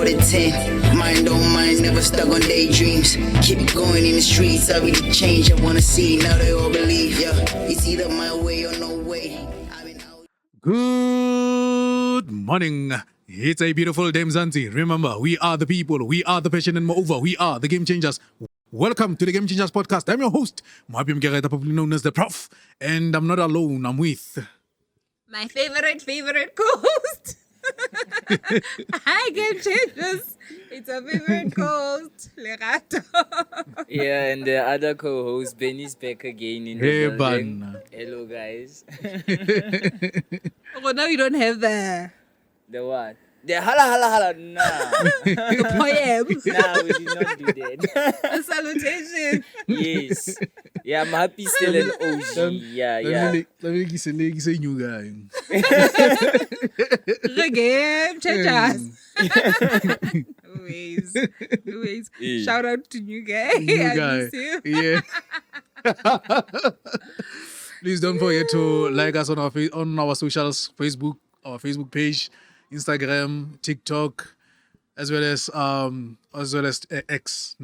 more than 10. Mind on mind, never stuck on daydreams. Keep it going in the streets, I really change. I wanna see, now they all believe. Yeah, it's either my way or no way. I've been out. Good morning. It's a beautiful day, Mzansi. Remember, we are the people, we are the passion, and moreover, we are the game changers. Welcome to the Game Changers podcast. I'm your host, Mwapi Mkereta, popularly known as the Prof. And I'm not alone, I'm with... my favorite co-host. Hi, Game Changers. It's a favorite co-host, Lerato. Yeah, and the other co-host, Benny's back again in the Hey, building. Ban. Hello, guys. Oh, now you don't have the The what? The hala. Nah. poem, Nah, we did not do that. the salutation. Yes. Yeah, I'm happy still an OG. Yeah. Let me say new guy. The Game Changers. Always. Yeah. Shout out to new guy. New I guy. miss you. Yeah. Please don't forget to like us on our socials, our Facebook page, Instagram, TikTok, as well as X.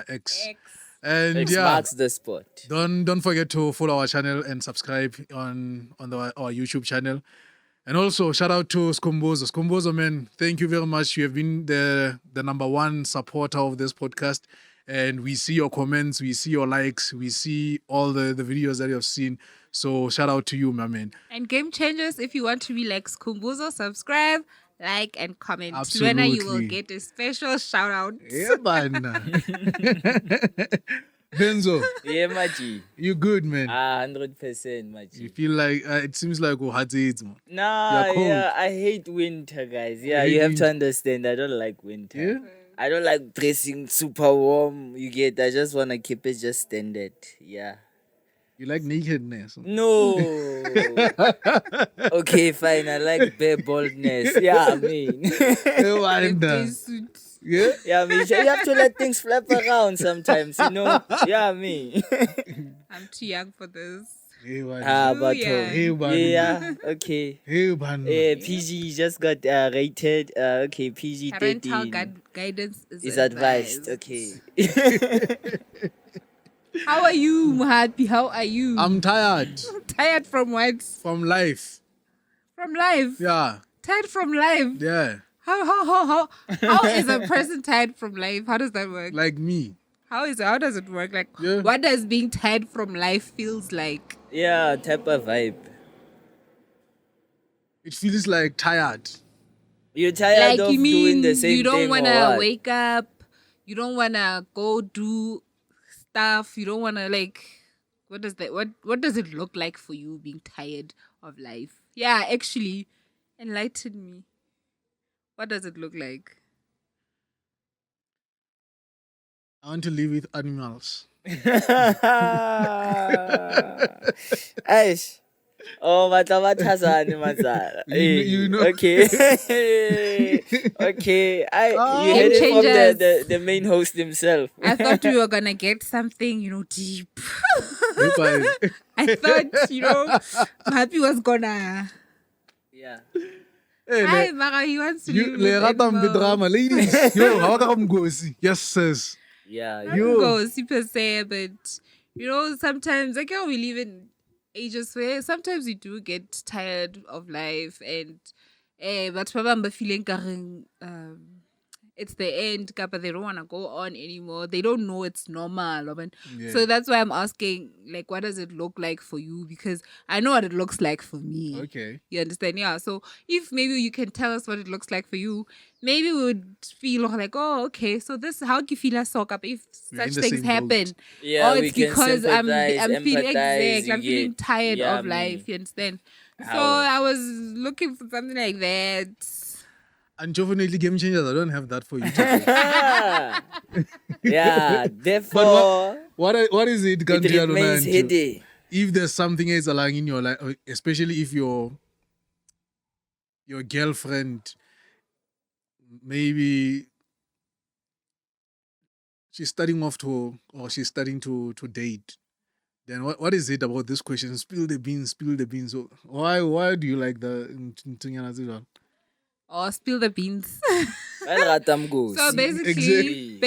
X. And X yeah, marks the spot. don't forget to follow our channel and subscribe on our YouTube channel. And also shout out to Skombozo. Skombozo, man, thank you very much. You have been the number one supporter of this podcast. And we see your comments, we see your likes, we see all the videos that you have seen. So shout out to you, my man. And Game Changers, if you want to be like Skumbuzo, subscribe, like, and comment. Absolutely. When you will get a special shout out. Yeah, man. Benzo, Yeah, Maji. you good, man. 100%, You Maji. feel like it seems like we had it, man. Nah, You're cold. yeah, I hate winter, guys. Yeah, You you hate have to understand. I don't like winter. Yeah? I don't like dressing super warm. You get? I just want to keep it just standard. Yeah. You like nakedness. No. Okay, fine. I like bare baldness. Yeah, I mean. Yeah, man. Birthday suit. Yeah? Yeah, I mean, you have to let things flap around sometimes, you know? Yeah, I mean. I'm too young for this. Hey, man. But yeah. Hey, man. yeah, okay. Hey, man. PG just got rated. Okay, PG Parental 13 guidance is advised. Okay. How are you, Muhapi? How are you? I'm tired tired from what? from life. From life. Yeah. Tired from life. Yeah. How is a person tired from life? How does that work? Like me. How does it work? Like, Yeah. what does being tired from life feels like? Yeah, type of vibe. It feels like tired. You're tired Like, of you mean doing the same you don't thing want or to what? wake up, you don't want to go do stuff, you don't want to, like, what does it look like for you being tired of life? Yeah, actually, enlighten me. What does it look like? I want to live with animals. Aish. Oh, matamatazani mazala. You know. Okay. Okay. You heard it from Changes. the main host himself. I thought we were going to get something, deep. Hey, man. I thought, Happy was going to... Yeah. Hey, Hi, Mara, he wants to you live with the animals. drama, ladies. Yo, how come gosi? Yes, sis. Yeah. I You- don't go super say, but sometimes like we live in ages where sometimes we do get tired of life and but I'm feeling it's the end, but they don't want to go on anymore. They don't know it's normal. Yeah. So that's why I'm asking, like, what does it look like for you? Because I know what it looks like for me. Okay. You understand? Yeah. So if maybe you can tell us what it looks like for you, maybe we would feel like, oh, okay, so this how you feel as sock up if We're in such the things same happen. boat. Yeah, or we it's can because I'm sympathize, feeling empathize, exact. I'm you feeling get- tired yeah, of life. You understand? So How? I was looking for something like that. Unfortunately, game changers, I don't have that for you. today. Yeah, therefore, what is it, it Ganti remains Alonantu? hidden. If there's something else along in your life, especially if your girlfriend maybe she's starting to date, then what is it about this question? Spill the beans. So why do you like the Ntunyana Zidane? or spill the beans. Well, Ratam goes. So Exactly.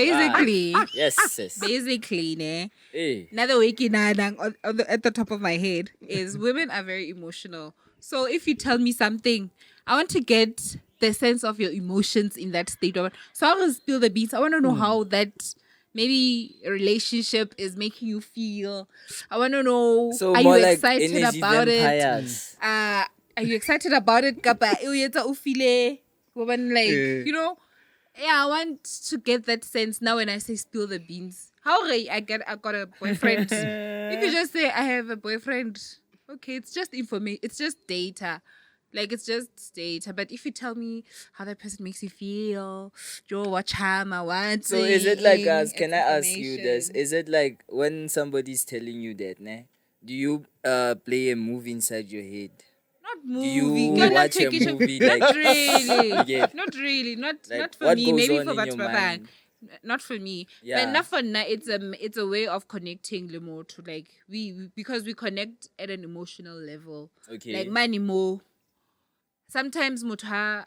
basically, ne, Hey. another wiki at the top of my head is women are very emotional. So if you tell me something, I want to get the sense of your emotions in that state. So I will spill the beans. I want to know how that maybe a relationship is making you feel. I want to know, So are more you like excited energy about vampires. it? Are you excited about it? Kapa, e o etsa o feel woman, like, Eh. you know, yeah, I want to get that sense now when I say spill the beans. How I got a boyfriend. If you just say I have a boyfriend, okay, it's just information. It's just data. Like it's just data. But if you tell me how that person makes you feel, Joe, what charm I want. So is it like us? Can I it's ask you this? information. Is it like when somebody's telling you that, ne? Do you play a movie inside your head? Not Do you movie. Girl, not watch a vacation. movie Not like really. you get Not really. Not like not for what me. goes Maybe on for in your Batman. mind? Not for me. Yeah. But not for now. It's a way of connecting Limo to like we because we connect at an emotional level. Okay. Like money more. Sometimes mutha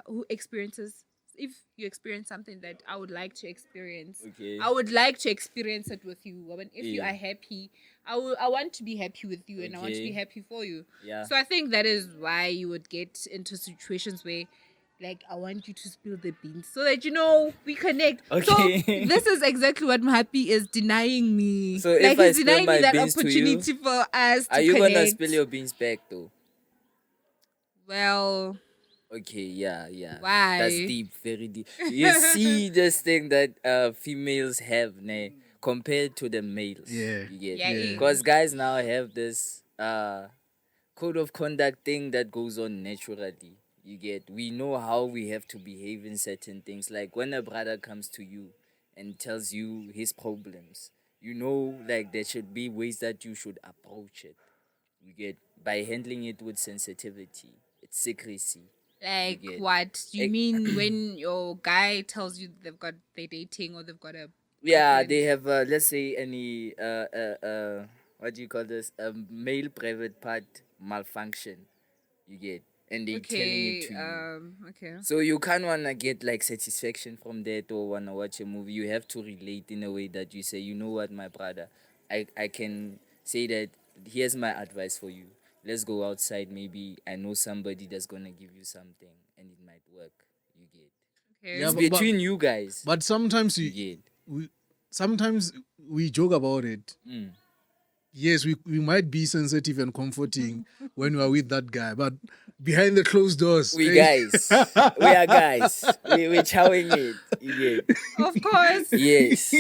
who experiences, if you experience something that I would like to experience, Okay. I would like to experience it with you. Woman, if you Yeah. are happy, I want to be happy with you and I want to be Okay. happy for you. Yeah. So I think that is why you would get into situations where like I want you to spill the beans so that you know we connect. Okay. So this is exactly what Mahappy is denying me. So like if I he's spill denying me my that beans to you, opportunity for us to are you connect. gonna spill your beans back though? Well, Okay, yeah. why? That's deep, very deep. You see this thing that females have, ne, compared to the males. Yeah. You get Yeah. because guys now have this code of conduct thing that goes on naturally. You get we know how we have to behave in certain things. Like when a brother comes to you and tells you his problems, you know like there should be ways that you should approach it. You get by handling it with sensitivity. It's secrecy. Like get- what? Do you Ex- mean when your guy tells you they're dating or they've got a Yeah, boyfriend? they have let's say any what do you call this? A male private part malfunction. You get and they telling it to you. Okay. So you can't wanna get like satisfaction from that or wanna watch a movie. You have to relate in a way that you say, you know what, my brother, I can say that here's my advice for you. Let's go outside. Maybe I know somebody that's gonna give you something and it might work. You get Okay. Yeah, it's but- between you guys. But sometimes You get sometimes we joke about it. Mm. Yes, we might be sensitive and comforting when we are with that guy, but behind the closed doors, We eh, guys. We are guys. We're chowing it. You get Of course. yes.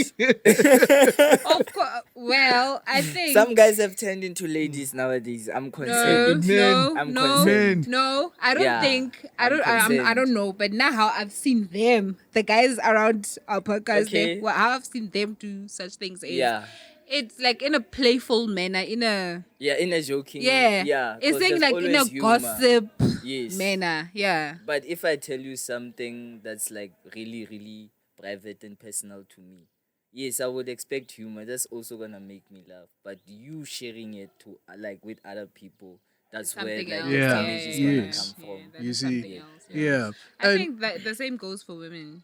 Of course. Well, I think Some guys have turned into ladies nowadays. I'm no, concerned. Men. I'm no, concerned. no. I don't Yeah, think. I I'm don't. I concerned. don't know. But now how I've seen them, the guys around our podcast, Okay. how I've seen them do such things is Yeah. it's like in a playful manner, in a Yeah, in a joking. yeah, Yeah. it's 'cause saying there's like in a always humor. gossip Yes. manner, yeah. But if I tell you something that's like really, really private and personal to me, yes, I would expect humor. That's also gonna make me laugh. But you sharing it to like with other people, that's where Something like else. the Yeah, damage is gonna yes. come from. that You is see, something else, yeah. I And- think that the same goes for women.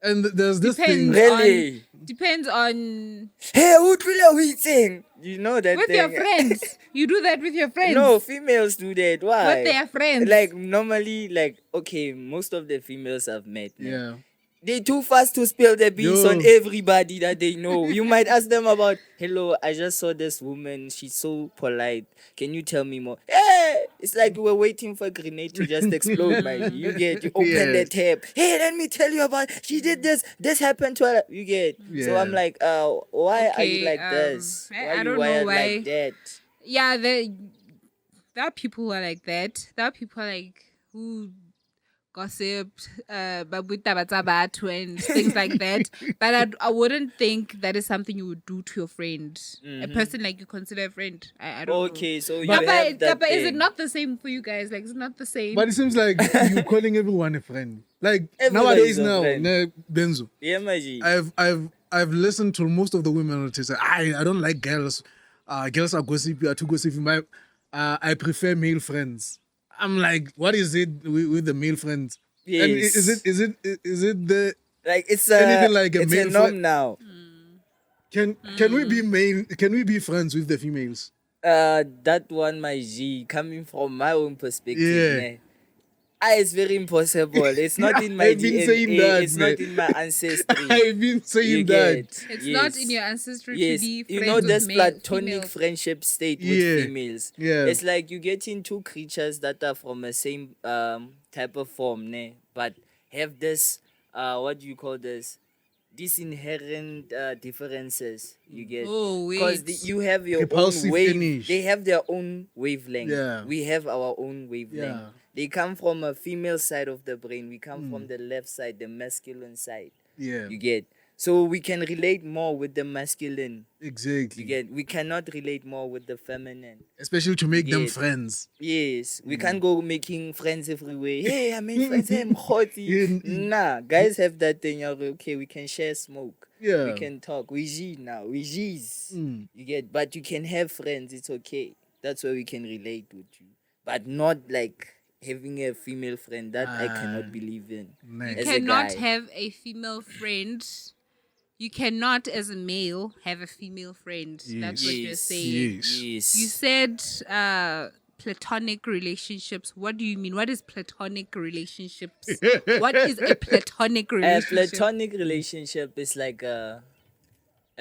And there's this Depends thing. Really? Depends on Hey, who thing? You know that with thing? your friends. You do that with your friends. No, females do that. Why? With their friends. Like normally, like okay, most of the females I've met, ne, Yeah. they too fast to spill the beans Yo. on everybody that they know. You might ask them about, hello, I just saw this woman. She's so polite. Can you tell me more? Hey, it's like we were waiting for a grenade to just explode, my G. You get, you open Yeah. the tab. Hey, let me tell you about, she did this. This happened to her. You get. So Yeah. I'm like, why are you Okay, like this? I Why are you don't know wired why. like that? Yeah, there are people who are like that. There are people like who gossiped, and things like that. But I wouldn't think that is something you would do to your friend. A person like you consider a friend. I don't Okay, so you know. have that Kappa, is it thing. not the same for you guys? Like, is it not the same? But it seems like you're calling everyone a friend. Like Everybody nowadays is a now, friend. ne, Benzo. Yeah, my G. I've listened to most of the women who say, I don't like girls. Girls are gossipy, are too gossipy. I prefer male friends. I'm like, what is it with the male friends? And Yes. is it the Like it's anything like a it's a male norm friend? now. Can we be male? Can we be friends with the females? That one, my G, coming from my own perspective, Yeah. ne, it's very impossible. It's not in my I've been DNA. saying that, It's man. not in my ancestry. I've been You saying that. get? It's Yes. not in your ancestry Yes, to be you friends know with this male, platonic female. friendship state Yeah, with females. yeah. It's like you getting two creatures that are from the same type of form, ne, but have this what do you call this? These inherent differences. You get? Oh, Because wait. you have your Repulsive own wave. finish. They have their own wavelength. Yeah. We have our own wavelength. Yeah. They come from a female side of the brain. We come from the left side, the masculine side. Yeah, You get? So we can relate more with the masculine. exactly. You get? We cannot relate more with the feminine. Especially to make them Yes. friends. Yes, we can't go making friends everywhere. Hey, I made friends. Hey, I'm Yeah. Nah, guys have that thing. Okay, we can share smoke. Yeah. We can talk. We G now. We G's. Mm. You get? But you can have friends. It's okay. That's where we can relate with you. But not like having a female friend. That I cannot believe in. Man. As a Cannot guy. have a female friend. You cannot, as a male, have a female friend. That's what you're Yes. saying. Yes. Yes. You said platonic relationships. What do you mean? What is platonic relationships? What is a platonic A relationship? platonic relationship is like a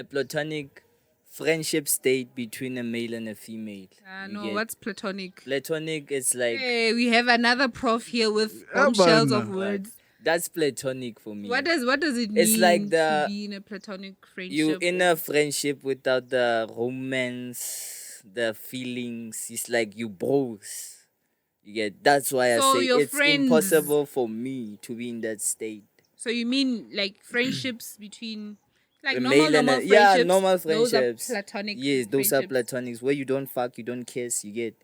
platonic friendship state between a male and a female. You No, get? what's platonic? Platonic is like Hey, we have another prof here with Yeah, bombshells man. of words. that's platonic for me. What does it mean It's like to be in a platonic friendship? you in a friendship without the romance, the feelings. It's like you bros. You get? That's why So I say your it's friends- impossible for me to be in that state. So you mean like friendships between like A normal male and friendships? yeah, normal Those friendships. are platonic. Yes, those are friendships. platonics where you don't fuck, you don't kiss. You get?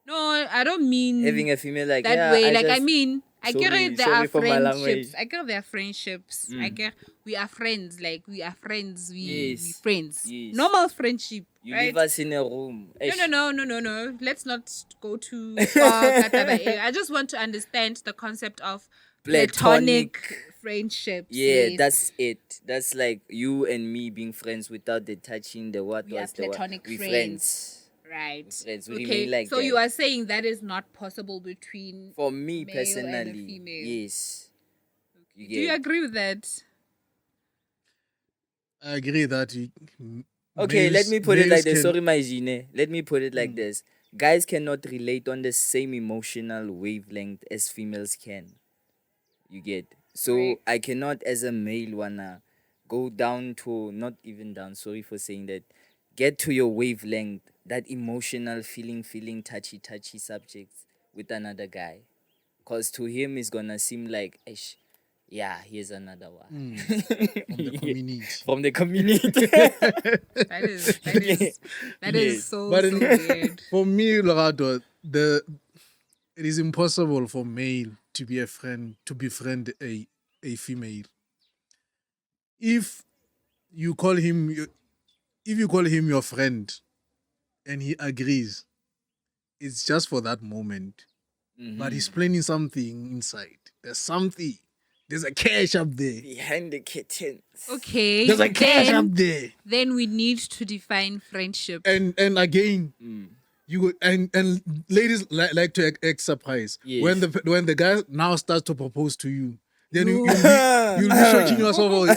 No, I don't mean Having a female like that yeah, way. I Like I just- mean, I get Sorry- it. There sorry are for my language. friendships. I get there are friendships. I get we are friends. Like we are friends. We Yes. friends. Yes. Normal friendship. you right? leave us in a room. No. Let's not go too far. Kataba. I just want to understand the concept of platonic friendships. Yeah, yes. that's it. That's like you and me being friends without the touching, the what We are was the what. platonic We friends. Right. Friends, we Okay. remain like so that. you are saying that is not possible between. For me male and a personally, female. yes. You Do you get? agree with that? I agree that Okay, let males- me put it males like this. can- Sorry, my Gene. Let me put it like this. Guys cannot relate on the same emotional wavelength as females can. You get? So Right. I cannot, as a male, wanna go down to, not even down, sorry for saying that, get to your wavelength, that emotional feeling, touchy subjects with another guy. Because to him, it's gonna seem like, "Ish, yeah, here's another one." from the community. From the community. That is Yes. so But weird. for me, Lorato, it is impossible for male to be a friend to befriend a female. If you call him your friend, and he agrees, it's just for that moment. But he's planning something inside. There's a cash up there. Behind the curtains. Okay. There's a cash up Then, there. then we need to define friendship. And again, you and ladies like to act surprised Yes. when the guy now starts to propose to you. Then you'll be searching yourself.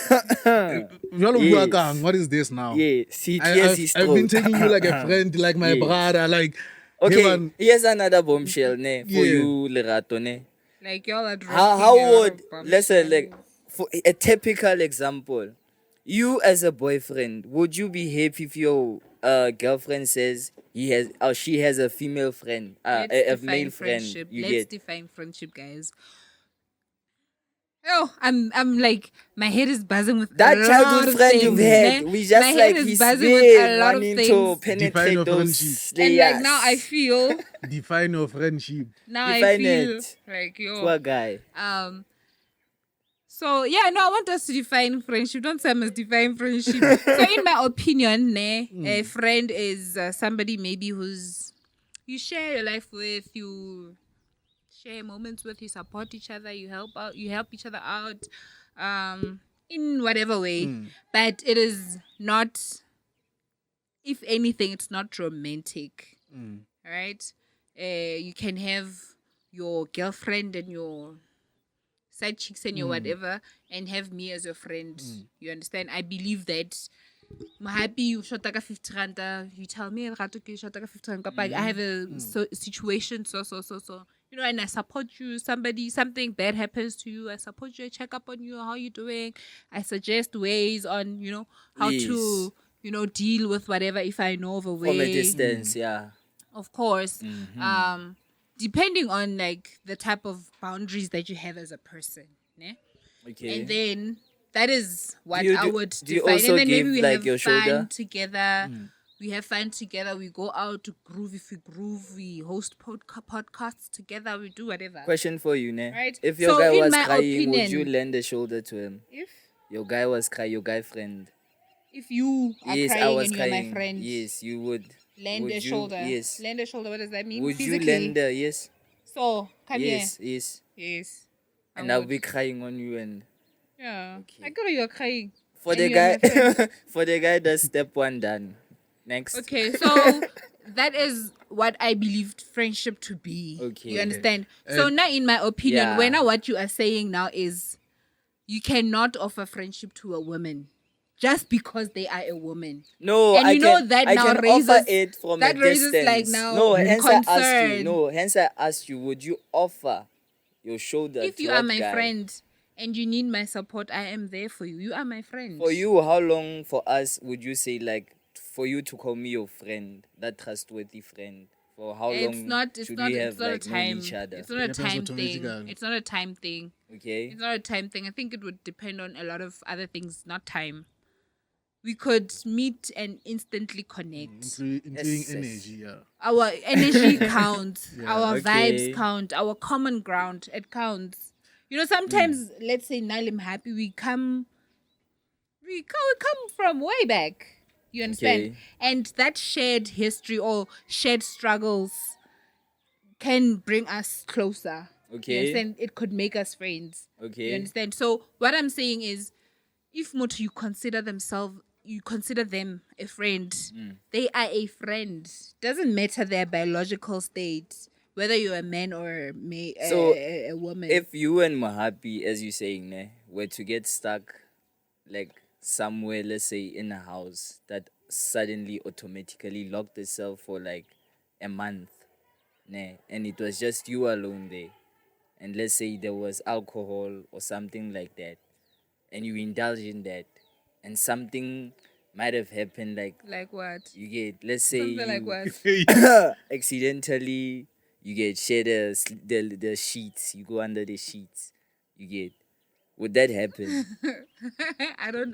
Yes. What is this now? Yeah, see, I've been taking you like a friend, like my Yes. brother, like Okay, Heaven. here's another bombshell, ne, for Yeah. you, Lerato, ne. Like y'all are How dropping a lot would, of bombshells. let's say, like, for a typical example, you as a boyfriend, would you be happy if your girlfriend says he has or she has a female friend, Let's a define male friend? friendship. You Let's get? define friendship, guys. Oh, I'm like my head is buzzing with That a lot childhood of friend you've things, had, ne? we just my like head is he's buzzing with big, a lot of wanting to things. penetrate Define your those friendship. And layers. like now I feel define your friendship. Define it. like Poor yo guy. so yeah, no, I want us to define friendship. Don't say I must define friendship. So in my opinion, a friend is somebody maybe who's you share your life with, you share moments with, you support each other, you help each other out, in whatever way. But it is not, if anything, it's not romantic. Right? You can have your girlfriend and your side chicks and your whatever, and have me as your friend. You understand? I believe that. I'm happy you shot like a 50 rand. You tell me, Rato, you shot like a 50 rand. I have a situation, so. You know, and I support you. Something bad happens to you, I support you. I check up on you. How you doing? I suggest ways on, how to, deal with whatever, if I know of a way. From a distance, yeah. Of course. Depending on like the type of boundaries that you have as a person. Ne? Okay. And then that is what Do you- I do- would do you define. also And then maybe give, we like, have your fun shoulder? together. We have fun together. We go out to groove. If we groove, we host podcasts together. We do whatever. Question for you, ne? Right. If your So guy in was my crying, would you opinion- lend a shoulder to him? If Your guy was crying, your guy friend. if you are Yes, I crying was and crying. you're my friend, Yes, you would. lend Would a you- shoulder. Yes. Lend a shoulder. What does that mean? Would you Physically. lend a yes? So come Yes, here. yes. Yes. I And I'll would. be crying on you and Yeah. Okay. I got you're crying. for And the you're my friend. guy for the guy that's step one done. Next. Okay, so that is what I believed friendship to be. Okay. You understand? So now, in my opinion, Yeah. when what you are saying now is you cannot offer friendship to a woman just because they are a woman. No, And I you know can, that I now can raises- offer it from that a raises, distance. like, now no, hence I asked you. concern. No, hence I asked you. Would you offer your shoulder If to you are that my guy? friend and you need my support, I am there for you. You are my friend. For you, how long for us would you say, like, for you to call me your friend, that trustworthy friend? For how long should we have, it's not like, a known time. each other? It's not a It depends time automatically. thing. It's not a time thing. Okay. It's not a time thing. I think it would depend on a lot of other things, not time. We could meet and instantly connect. Including Yes. energy, yeah. Our energy counts. Our Okay. vibes count. Our common ground, it counts. Sometimes, let's say, now I'm happy. We come from way back. You understand? Okay. And that shared history or shared struggles can bring us closer. Okay. You understand? It could make us friends. Okay. You understand? So what I'm saying is, if Moto, you consider them a friend, they are a friend. Doesn't matter their biological state, whether you're a man or So, a woman. If you and Mahapi, as you're saying, were to get stuck, like, somewhere, let's say in a house that suddenly automatically locked itself for like a month, and it was just you alone there, and let's say there was alcohol or something like that, and you indulge in that, and something might have happened, like what? you get, let's say Something like you what? accidentally you get share the sheets, you go under the sheets, you get, would that happen? I don't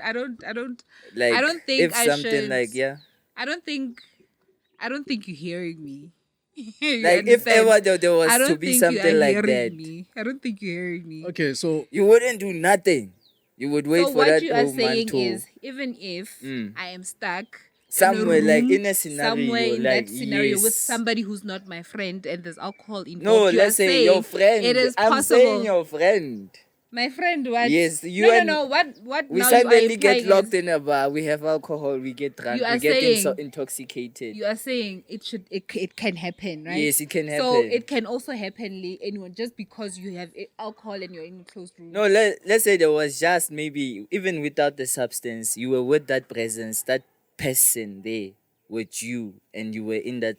Like, I don't think if I something should- like, yeah, I don't think you're hearing me. like if ever there was I don't to be think something you are like hearing that, me. I don't think you're hearing me. Okay, so you wouldn't do nothing. You would wait So for what that you are old man saying to is, even if I am stuck somewhere, in a like room, in a scenario, somewhere in like, that scenario with yes. somebody who's not my friend, and there's alcohol involved. No, you are let's say saying your friend. It is I'm possible. saying your friend. My friend, what? Yes, you no, and- no. What? We now you are suddenly get implying locked is- in a bar. We have alcohol. We get drunk. You are We get saying- intoxicated. You are saying it can happen, right? Yes, it can So happen. it can also happen anyone just because you have alcohol and you're in a closed room. No, let's say there was just maybe, even without the substance, you were with that presence, that person there with you, and you were in that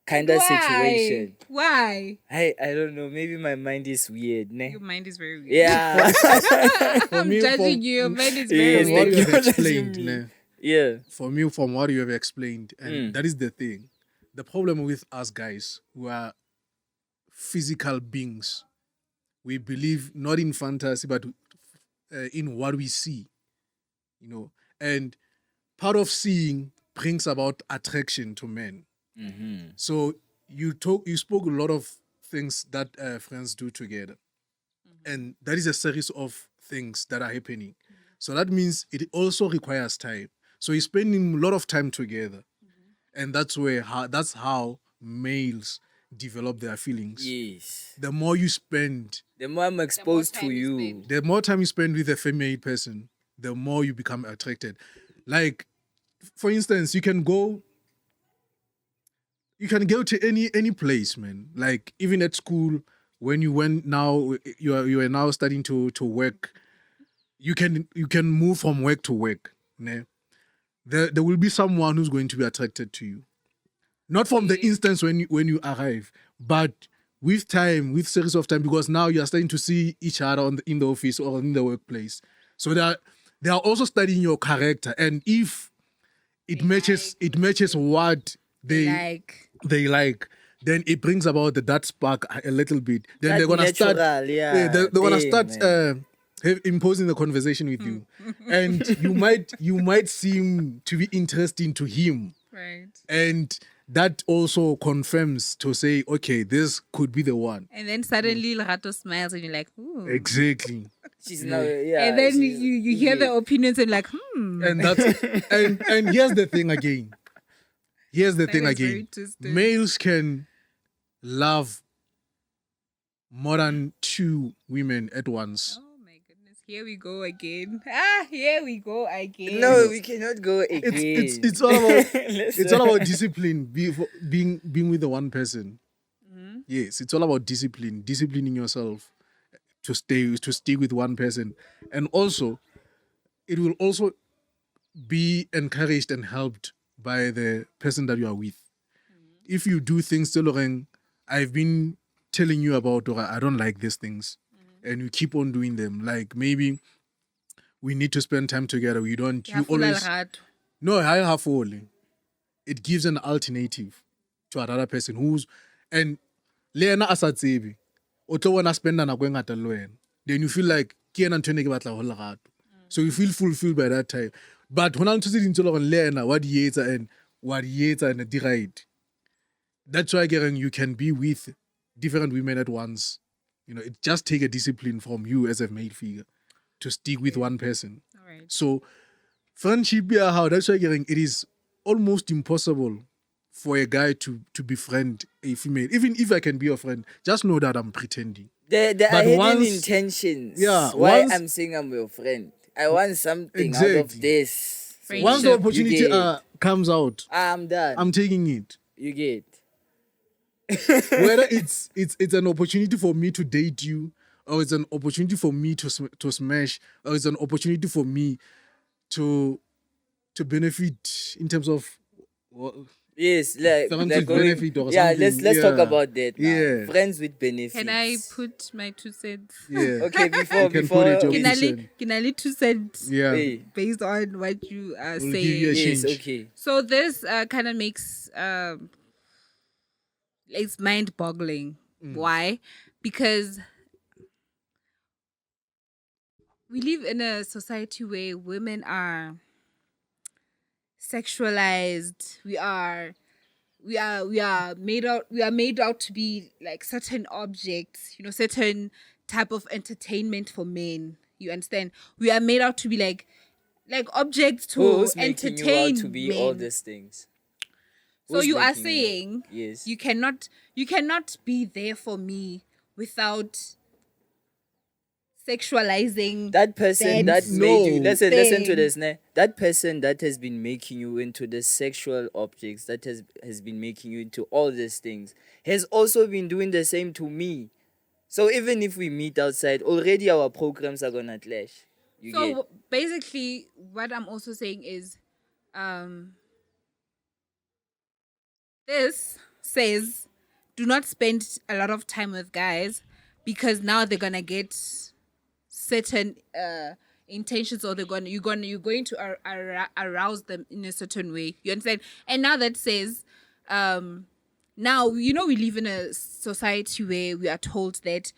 kind of situation. Why? I don't know. Maybe my mind is weird, ne? Your mind is very weird. Yeah. I'm me, judging from- you. Your mind is Yes, very from what weird. you thank have you. explained, That's ne, yeah. for me, from what you have explained, and that is the thing. The problem with us guys who are physical beings, we believe not in fantasy, but in what we see, and part of seeing brings about attraction to men. So you spoke a lot of things that friends do together, and that is a series of things that are happening. So that means it also requires time. So you're spending a lot of time together, and that's how males develop their feelings. Yes. The more you spend, The more I'm exposed to time you you. spend. the more time you spend with a female person, the more you become attracted. Like, for instance, you can go to any place, man. Like even at school, when you went now, you are now starting to work. You can move from work to work. Ne? There will be someone who's going to be attracted to you. Not from the instance when you arrive, but with time, with series of time, because now you are starting to see each other in the office or in the workplace. So they are also studying your character, and if it matches what they like, then it brings about that spark a little bit. Then That they're gonna start. natural, yeah, They're gonna thing, start man. imposing the conversation with you, and you might seem to be interesting to him, Right. and that also confirms to say, okay, this could be the one. And then suddenly Lerato smiles and you're like, ooh. Exactly. She's now, yeah. And then she's- you hear the opinions and like, And that's and here's the thing again. Here's the thing is very again. twisted. Males can love more than 2 women at once. Oh my goodness, here we go again. Here we go again. No, we cannot go again. It's all about Let's- it's all about discipline. Being with the one person. Yes, it's all about disciplining yourself to stay with one person, and also it will also be encouraged and helped by the person that you are with. If you do things, Toloreng, I've been telling you about, or I don't like these things, and you keep on doing them. Like maybe we need to spend time together. We don't. You always. No, I have only. It gives an alternative to another person who's and Lena asatsebi. Otlo wana spend nako e ngata le wena. Then you feel like ke ena ntho ene ke batla ho lerato. So you feel fulfilled by that time. But when I'm to sit into Lena, what di etsa and di right. That's why Gereng, you can be with different women at once. You know, it just take a discipline from you as a male figure to stick with one person. All right. So friendship, yeah, how that's why Gereng, it is almost impossible for a guy to befriend a female. Even if I can be your friend, just know that I'm pretending. There are But hidden once- intentions. yeah, Why once- I'm saying I'm your friend. I want something out Exactly. of this. Friendship. Once the You opportunity get- comes out, I'm done. I'm taking it. You get. Whether it's an opportunity for me to date you, or it's an opportunity for me to smash, or it's an opportunity for me to benefit in terms of Yes, like Friends with going, benefit or yeah. something, Let's talk yeah. about that. Now. Yeah. Friends with benefits. Can I put my 2 cents? yeah. Okay, before You can before put it your Can Two I cents. Can I leave 2 cents Yeah. Hey, based on what you are We'll give you a saying? yes, change. okay. So this kind of makes it's mind-boggling. Why? Because we live in a society where women are sexualized. We are made out to be like certain objects, certain type of entertainment for men. You understand? We are made out to be like objects to Who's making entertain you out to be men. all these things? So Who's you are making saying yes. you cannot be there for me without sexualizing That person that That's made you no listen to thing. this, ne? That person that has been making you into the sexual objects, that has been making you into all these things, has also been doing the same to me. So even if we meet outside, already our programs are gonna clash. You get? So basically, what I'm also saying is, this says, do not spend a lot of time with guys because now they're gonna get certain intentions, or you're going to arouse them in a certain way. You understand? And now that says, now we live in a society where we are told that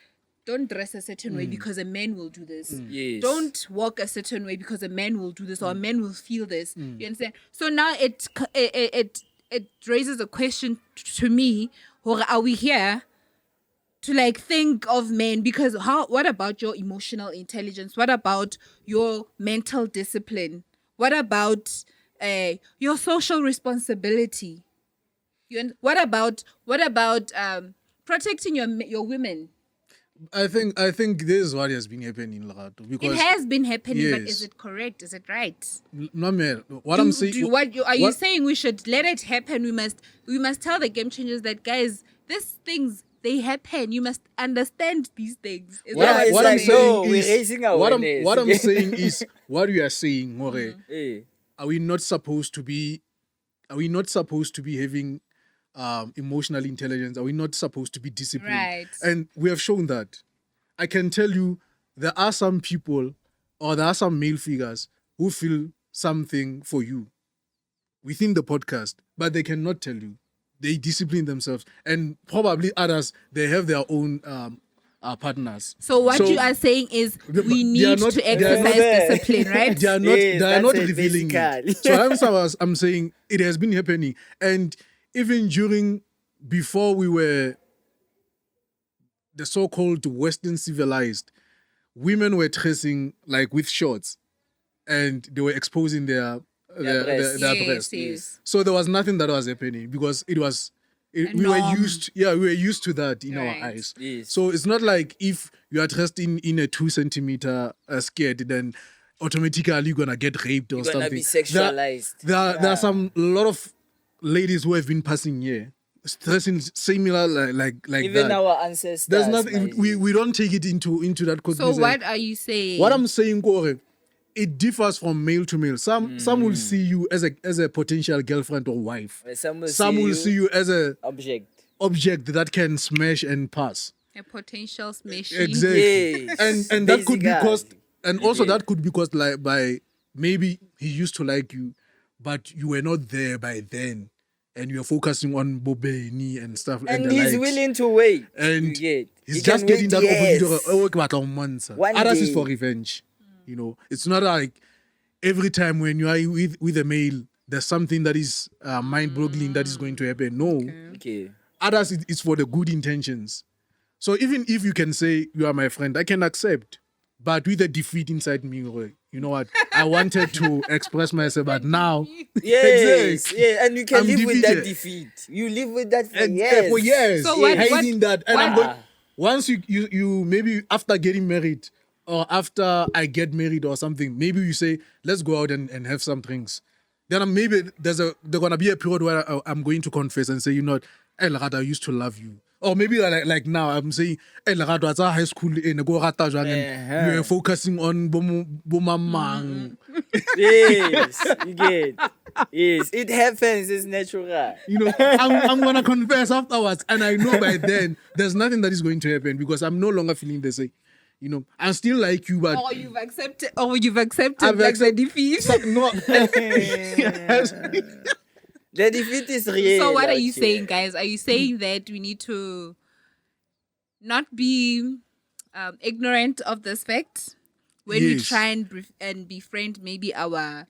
don't dress a certain way because a man will do this. Yes. Don't walk a certain way because a man will do this, or a man will feel this. You understand? So now it raises a question to me: are we here to think of men? Because what about your emotional intelligence? What about your mental discipline? What about your social responsibility? What about protecting your women? I think this is what has been happening, Larato, It because has been happening, but is Yes. it correct? Is it right? no man. What I'm saying, Are you saying we should let it happen? We must tell the game changers that, guys, these things, they happen. You must understand these things. Is What, that I'm, it's what I'm like, saying no, we're is raising what awareness. I'm saying is what we are saying. More, Eh, are we not supposed to be? Are we not supposed to be having emotional intelligence? Are we not supposed to be disciplined? Right. And we have shown that. I can tell you there are some people or there are some male figures who feel something for you within the podcast, but they cannot tell you. They discipline themselves, and probably others they have their own partners. So what you are saying is They- we they are need not- to they are not- exercise discipline, right? They are not. Yes, they are not that's it, revealing basically. it. So I'm saying it has been happening, and even before we were the so-called Western civilized, women were dressing like with shorts, and they were exposing their breasts. their Yes, breasts. yes. So there was nothing that was happening because it was. A We were norm. we were used to that in Right. our eyes. Yes. So it's not like if you are dressed in a 2 centimeter skirt, then automatically you're gonna get raped or You're gonna something. be sexualized. There are some a lot of ladies who have been passing here, dressing similar like Even that. our ancestors. There's nothing. my We don't take it into that. So what are you saying? What I'm saying, Kore, it differs from male to male. Some will see you as a potential girlfriend or wife. Some will See you as a object. object that can smash and pass. a potential smashing? Exactly. Yes. And that could be Basically. caused, and also Yeah. that could be caused like by maybe he used to like you, but you were not there by then, and you're focusing on Bobeni and stuff. And the he's likes. willing to wait. And you get. he's He just can getting wait that opportunity. years. Oh, ke batla ho mmontsha. One Others is day. for revenge. You know, it's not like every time when you are with a male, there's something that is mind-boggling that is going to happen. No, Okay. others it's for the good intentions. So even if you can say you are my friend, I can accept. But with the defeat inside me, you know what? I wanted to express myself, but now, Yes. Exactly. Yeah, and you can I'm live with that defeated. defeat. You live with that for For years. years, So what- hiding that, and I'm what- going. Once you maybe after getting married or after I get married or something, maybe you say let's go out and have some drinks. Then maybe there's gonna be a period where I'm going to confess and say, you know, what, hey, Lerato, I used to love you. Or maybe like now I'm saying, hey, Lerato, at high school in go rata jwang, and you were focusing on bomamang. Yes. You get. Yes. It happens. It's natural. You know, I'm gonna confess afterwards, and I know by then there's nothing that is going to happen because I'm no longer feeling the same. You know, I still like you, but Or you've accepted. I've like the accept- defeat. no. The defeat is real. So what are out you here. saying, guys? Are you saying that we need to not be ignorant of this fact when we Yes. try and befriend maybe our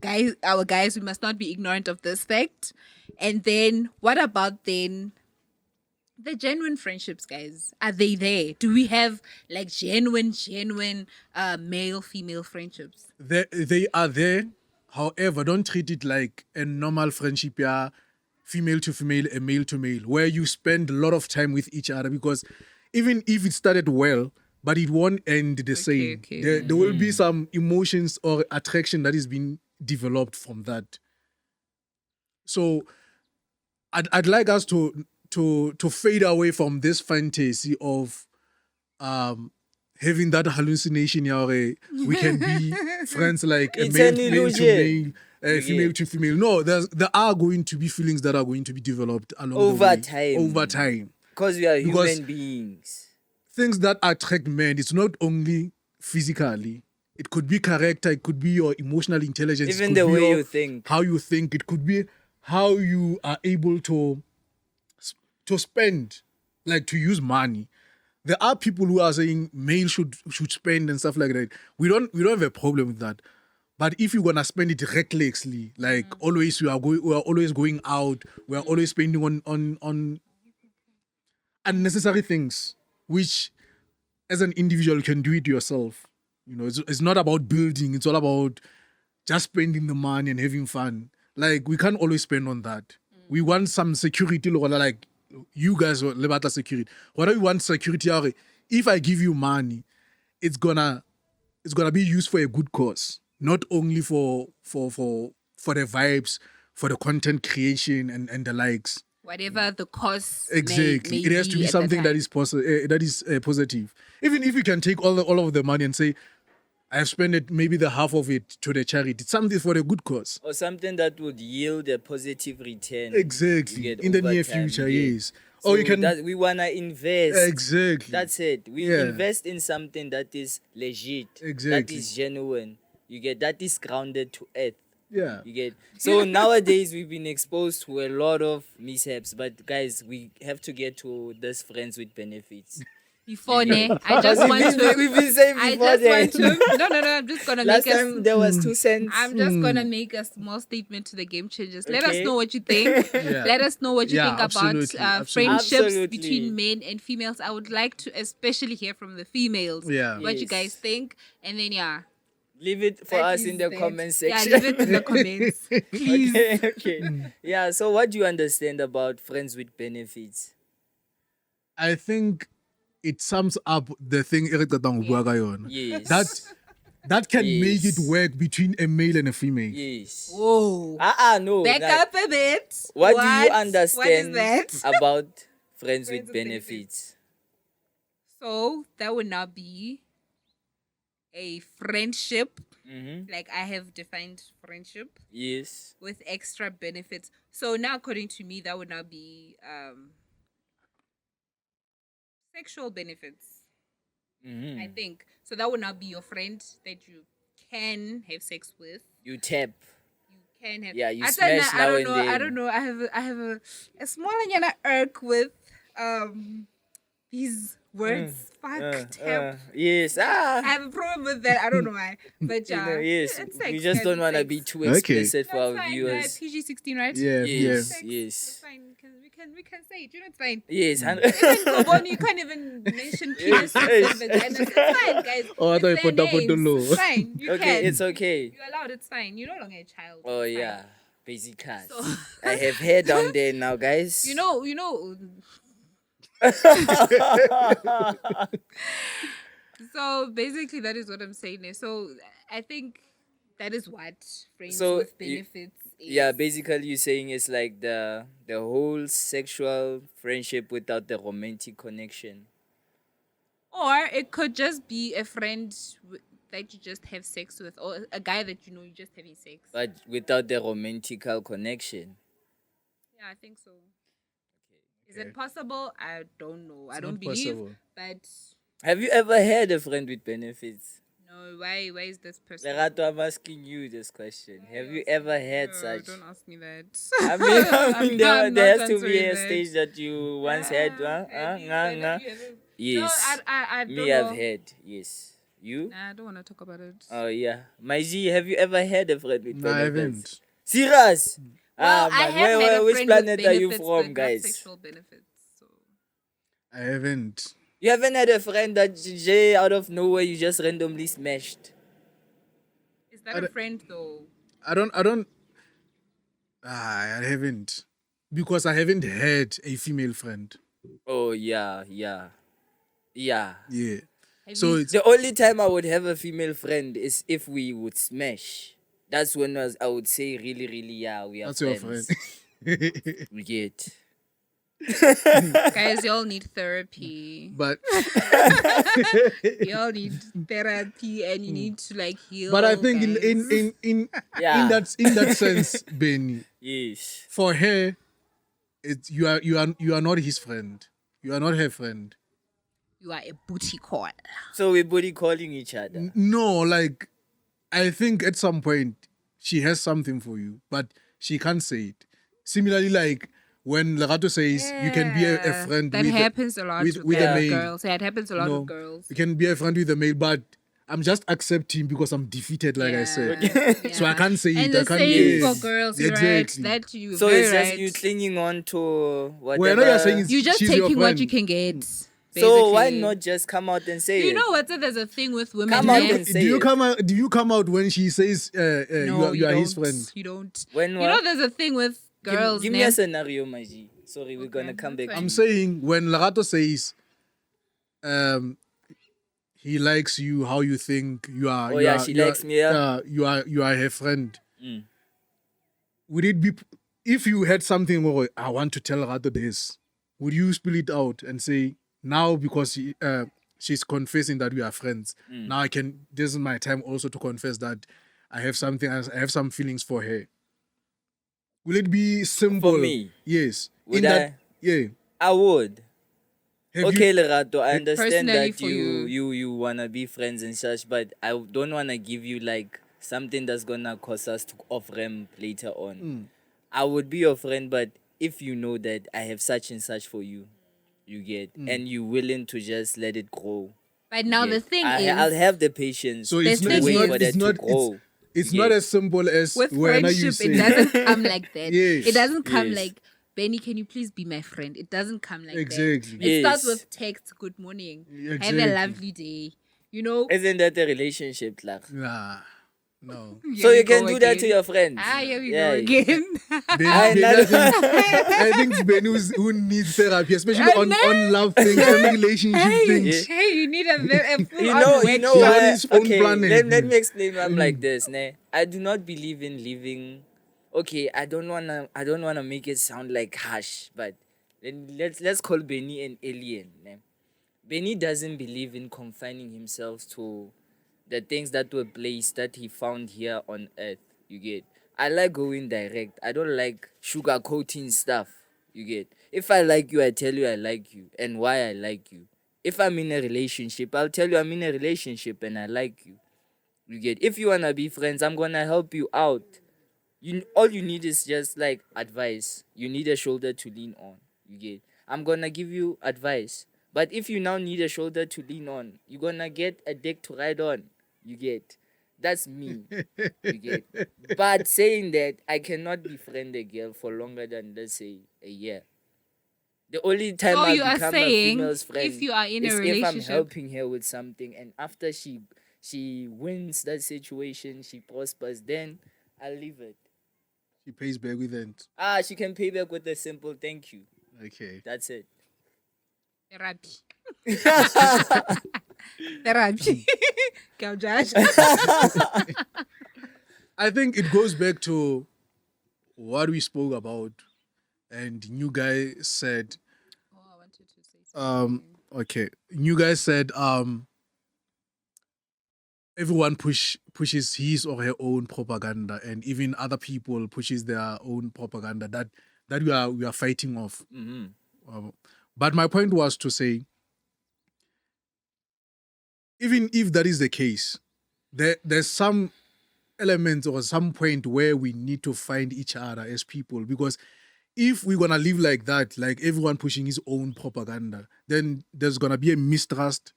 guys? We must not be ignorant of this fact. And then what about then the genuine friendships, guys? Are they there? Do we have like genuine male female friendships? They are there. However, don't treat it like a normal friendship, yeah, female to female, a male to male, where you spend a lot of time with each other. Because even if it started well, but it won't end the same. okay. There will be some emotions or attraction that is being developed from that. So I'd like us to fade away from this fantasy of having that hallucination, yeah, where we can be friends like a It's male an to illusion. male, female to female. No, there are going to be feelings that are going to be developed along Over the way. time. Over time. Because we are Because- human beings. Things that attract men, it's not only physically. It could be character, it could be your emotional intelligence. it Even could the be way your- you think. How you think. It could be how you are able to spend, like to use money. There are people who are saying male should spend and stuff like that. We don't have a problem with that. But if you're gonna spend it recklessly, like always we are always going out, we are always spending on unnecessary things, which as an individual you can do it yourself. You know, it's not about building, it's all about just spending the money and having fun. Like we can't always spend on that. We want some security, like you guys le batla security. What we want security? If I give you money, it's gonna be used for a good cause, not only for the vibes, for the content creation and the likes. Whatever the cost Exactly, may it has to be at the something that time. is positive. Even if you can take all of the money and say, I have spent it, maybe the half of it to the charity. It's something for a good cause. Or something that would yield a positive return. Exactly. You get In the over near time, future, you get. yes. So Or you can we wanna invest. exactly. That's it. We Yeah. invest in something that is legit. That Exactly. is genuine. You get that is grounded to earth. Yeah. You get so nowadays we've been exposed to a lot of mishaps, but guys, we have to get to this friends with benefits. Before I just want to. We've been saying I before just want then. to. No. I'm just gonna Last make time there was 2 cents. I'm just gonna make a small statement to the game changers. Let us Okay. know what you think. Yeah. Let us know what you Yeah, think about absolutely, absolutely. friendships Absolutely. between men and females. I would like to especially hear from the females. Yeah. What you Yes. guys think, and then Leave it for that us is in the that. comment Yeah, section. leave it in the comments, please. Okay. Yeah, so what do you understand about friends with benefits? I think it sums up the thing Eric Tatang bua ka yona. Yes. That can make it Yes. work between a male and a female. Yes. Whoa. No. Back like, up a bit. What do you understand What is that? about friends with with benefits? So that would now be a friendship. Mm-hmm. Like I have defined friendship Yes. with extra benefits. So now, according to me, that would now be sexual benefits. Mm-hmm. I think so. That would now be your friend that you can have sex with. You tap. You can have. Yeah, you I smash now and then. I don't know. I have a small anyana irk with these words. Fuck tap. Yes. I have a problem with that. I don't know why, but You yeah, know, yes. it's sex, We just guys, don't it's want to sex. be too Okay. explicit for our That's fine, viewers. PG-16, right? Yeah, Yes. Sex, Yes. It's fine because we can say it. You know, it's fine. Yes. Even Koboni, you can't even mention penis Yes. and vagina. It's fine, guys. Oh, I thought you It's put their that on the names. low. It's fine. You Okay, can. it's okay. You're allowed. It's fine. You're no longer a child. Oh It's fine. yeah. Basic cars. So- I have hair down there now, guys. You know. So basically, that is what I'm saying there. So I think that is what friends So, with you- benefits is. Yeah, basically you're saying it's like the whole sexual friendship without the romantic connection. Or it could just be a friend that you just have sex with, or a guy that you know you're just having sex. But without the romantical connection. Yeah, I think so. Is it possible? I don't know. I don't not believe. possible. But Have you ever had a friend with benefits? no, why is this person? Lerato, I'm asking you this question. Have you ever had No, such? don't ask me that. I mean, there I'm has not to be a answering that. stage that you once had. Have you ever- Yes. No, I don't Me, know. I've had. Yes. You? Nah, I don't want to talk about it. Oh, yeah. Maiji, have you ever had a friend with No, I benefits? haven't. Serious? Well, I man, have had a which friend with planet are you benefits, from, but not guys? sexual benefits. So. I haven't. You haven't had a friend that out of nowhere you just randomly smashed. Is that a friend though? I haven't. Because I haven't had a female friend. Oh, yeah. Yeah. Have So you- it's The only time I would have a female friend is if we would smash. That's when I would say really, really, yeah, we are that's your friends. friend. We get. Guys, y'all need therapy. But Y'all need therapy, and you need to like heal. I think guys. in Yeah. that sense, Benny, Yes. for her, you are not his friend. You are not her friend. You are a booty call. So we're body calling each other. No, like I think at some point she has something for you, but she can't say it. Similarly, like when Lerato says you can be a friend That with happens a lot with a male. girls. Yeah, it happens a lot No, with girls. You can be a friend with a male, but I'm just accepting because I'm defeated, like I said. So I can't say and it. I the can't same yes. for girls, you're Exactly. right? That you So very it's just right. you clinging on to whatever. Well, I know you're saying You're just she's your taking what you friend. can get. so why basically. not just come out and say You it? know what? There's a thing with women. Come out yeah? and say Do you it. come out? Do you come out when she says No, you are his don't. friend? You don't. When You what? know, there's a thing with girls. Give me a scenario, Maji. Sorry, we're gonna come that's back. fine. I'm saying when Larato says, he likes you, how you think you are. Oh, you yeah, are, she you likes are, me, yeah? You are her friend. Mm. Would it be if you had something where I want to tell Larato this? Would you spill it out and say now because she's confessing that we are friends? Now I can. This is my time also to confess that I have something. I have some feelings for her. Will it be simple? For me? Yes. Would In I? that, yeah. I would. Have Okay, you? Lerato, I understand Personally that for you. you wanna be friends and such, but I don't wanna give you like something that's gonna cause us to off ramp later on. I would be your friend, but if you know that I have such and such for you, you get, and you willing to just let it grow. But now you the get. thing I'll is, have the patience So The it's not. to thing It's wait not. is- for It's that not. to grow. It's You not get. as simple as with when you friendship, say it doesn't come like that. Yes. It doesn't come Yes. like, Benny, can you please be my friend? It doesn't come like Exactly. that. It starts Yes. with text, good morning, have Exactly. a lovely day. You know? Isn't that a relationship, like? Nah, no. So Here you we can go do that to again. your friends. Here we Yeah. go again. Benny, Another- I think it's Benny who needs therapy, especially on love things and relationship things. Hey, you need a full You on know workshop. He's on why? his own Okay, planet. let me explain why I'm like this, ne? I do not believe in living. Okay, I don't wanna make it sound like harsh, but let's call Benny an alien. Ne? Benny doesn't believe in confining himself to the things that were placed that he found here on earth. You get. I like going direct. I don't like sugarcoating stuff. You get. If I like you, I tell you I like you and why I like you. If I'm in a relationship, I'll tell you I'm in a relationship and I like you. You get. If you wanna be friends, I'm gonna help you out. All you need is just like advice. You need a shoulder to lean on. You get. I'm gonna give you advice. But if you now need a shoulder to lean on, you're gonna get a dick to ride on. You get. That's me. You get. But saying that, I cannot befriend a girl for longer than, let's say, a year. The only time So I'll you are become a saying female's friend if you are in a is if I'm relationship- helping her with something, and after she wins that situation, she prospers, then I'll leave it. He pays back with it. She can pay back with a simple thank you. Okay. That's it. Therapy. Therapy. Ke a o judge. I think it goes back to what we spoke about, and new guy said, okay, new guy said, everyone pushes his or her own propaganda, and even other people pushes their own propaganda that we are fighting off. But my point was to say, even if that is the case, there's some element or some point where we need to find each other as people, because if we're gonna live like that, like everyone pushing his own propaganda, then there's gonna be a mistrust.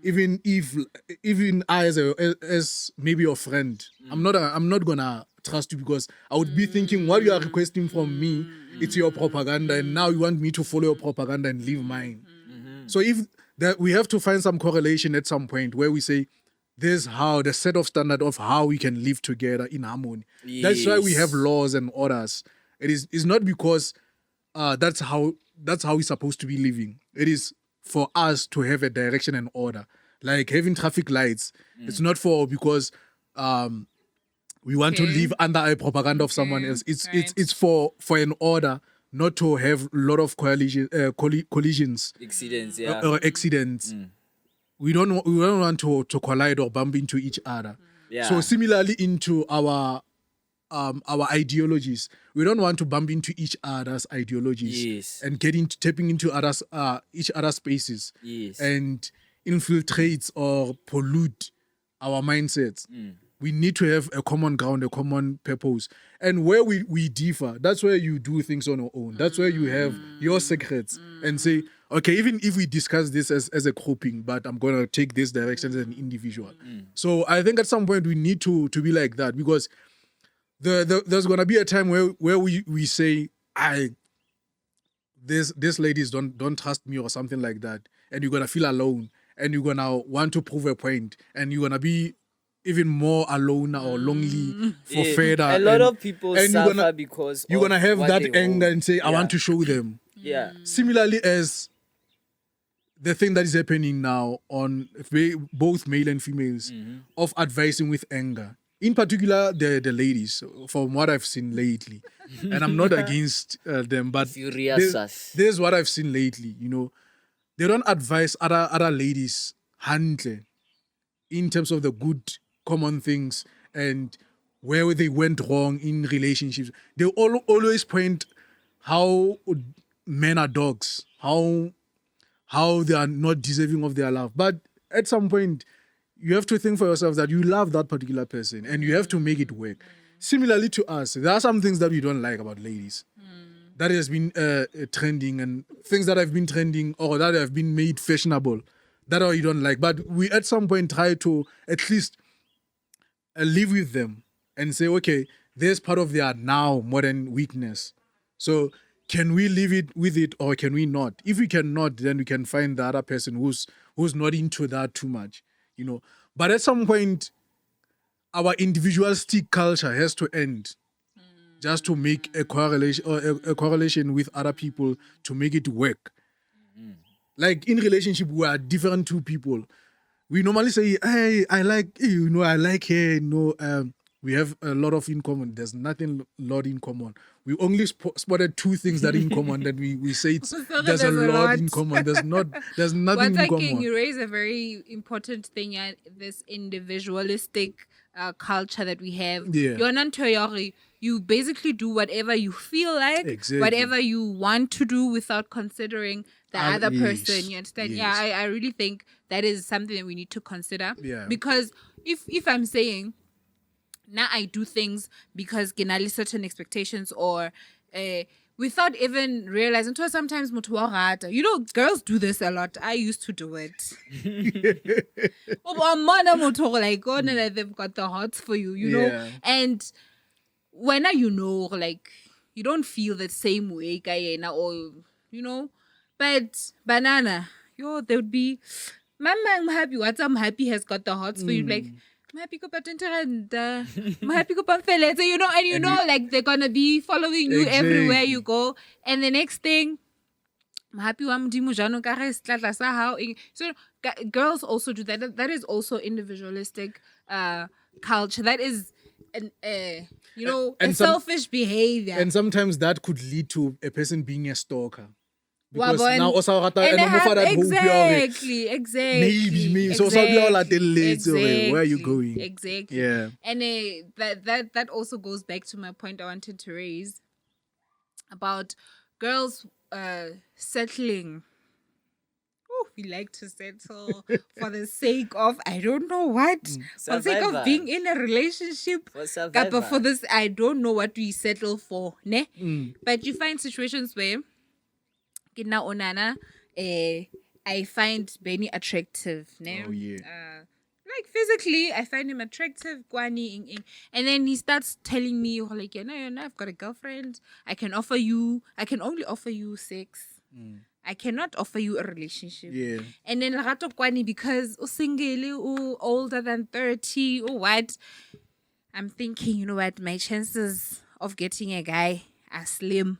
Even I as maybe your friend, I'm not gonna trust you, because I would be thinking what you are requesting from me, it's your propaganda, and now you want me to follow your propaganda and leave mine. So if that, we have to find some correlation at some point where we say this how the set of standard of how we can live together in harmony. That's why we have Yes. laws and orders. It's not because that's how we're supposed to be living. It is for us to have a direction and order. Like having traffic lights. It's not for because we want to Okay. live under a propaganda of someone Okay, else. right. It's for an order, not to have a lot of collisions Accidents, yeah. or accidents. We don't want to collide or bump into each other. Yeah. So similarly into our ideologies, we don't want to bump into each other's ideologies Yes. and tapping into each other's spaces Yes. and infiltrate or pollute our mindsets. We need to have a common ground, a common purpose. And where we differ, that's where you do things on your own. That's where you have your secrets and say, okay, even if we discuss this as a grouping, but I'm going to take this direction as an individual. So I think at some point we need to be like that, because there's going to be a time where we say, these ladies don't trust me or something like that. And you're going to feel alone and you're going to want to prove a point and you're going to be even more alone or lonely for further. A lot and- of people and you're suffer gonna- because you're of gonna have what that they anger hold. and say, I want to show them. Yeah. Similarly as the thing that is happening now on both male and females of advising with anger. In particular, the ladies, from what I've seen lately. And I'm not against them, but Furious. there's what I've seen lately, They don't advise other ladies handle in terms of the good common things and where they went wrong in relationships. They always point how men are dogs, how they are not deserving of their love. But at some point, you have to think for yourself that you love that particular person and you have to make it work. Similarly to us, there are some things that we don't like about ladies. That has been trending, and things that have been trending or that have been made fashionable that you don't like. But we at some point try to at least live with them and say, okay, there's part of their now modern weakness. So can we live it with it or can we not? If we cannot, then we can find the other person who's not into that too much, But at some point, our individualistic culture has to end. Just to make a correlation or a correlation with other people to make it work. Like in relationship, we are different two people. We normally say, "Hey, I like you, I like her." We have a lot of in common. There's nothing lot in common. We only spotted two things that in common. That we say there's a lot in common. There's nothing in common. You raise a very important thing. This individualistic culture that we have. Yeah. You're not teori. You basically do whatever you feel like, Exactly. whatever you want to do without considering the other yes, person. You understand? yes. Yeah, I really think that is something that we need to consider. Yeah. Because if I'm saying, now I do things because genali certain expectations or without even realizing, so sometimes girls do this a lot. I used to do it. Like, oh, no, they've got the hots for you, you know? Yeah. And when like, you don't feel the same way, or, but banana, they would be, Mama, I'm happy. What I'm happy has got the hots for you. Like, I'm happy go and I'm happy go and like they're gonna be following you everywhere you go. And the next thing, I'm happy so girls also do that. That is also individualistic culture. That is a selfish behavior. And sometimes that could lead to a person being a stalker. Because Wabo, now also exactly. Maybe. So Exactly. where are you going? Exactly. Yeah. And that also goes back to my point I wanted to raise about girls settling. Oh, we like to settle for the sake of I don't know what. For the sake of Survival. being in a relationship. For survival. But for this, I don't know what we settle for. Ne? But you find situations where I find Benny attractive. Ne? Oh, yeah. Like physically, I find him attractive, Kwani, and then he starts telling me, like, I've got a girlfriend. I can only offer you sex. I cannot offer you a relationship. Yeah. And then Lagato Kwani, because single, older than 30, or what? I'm thinking, you know what, my chances of getting a guy are slim.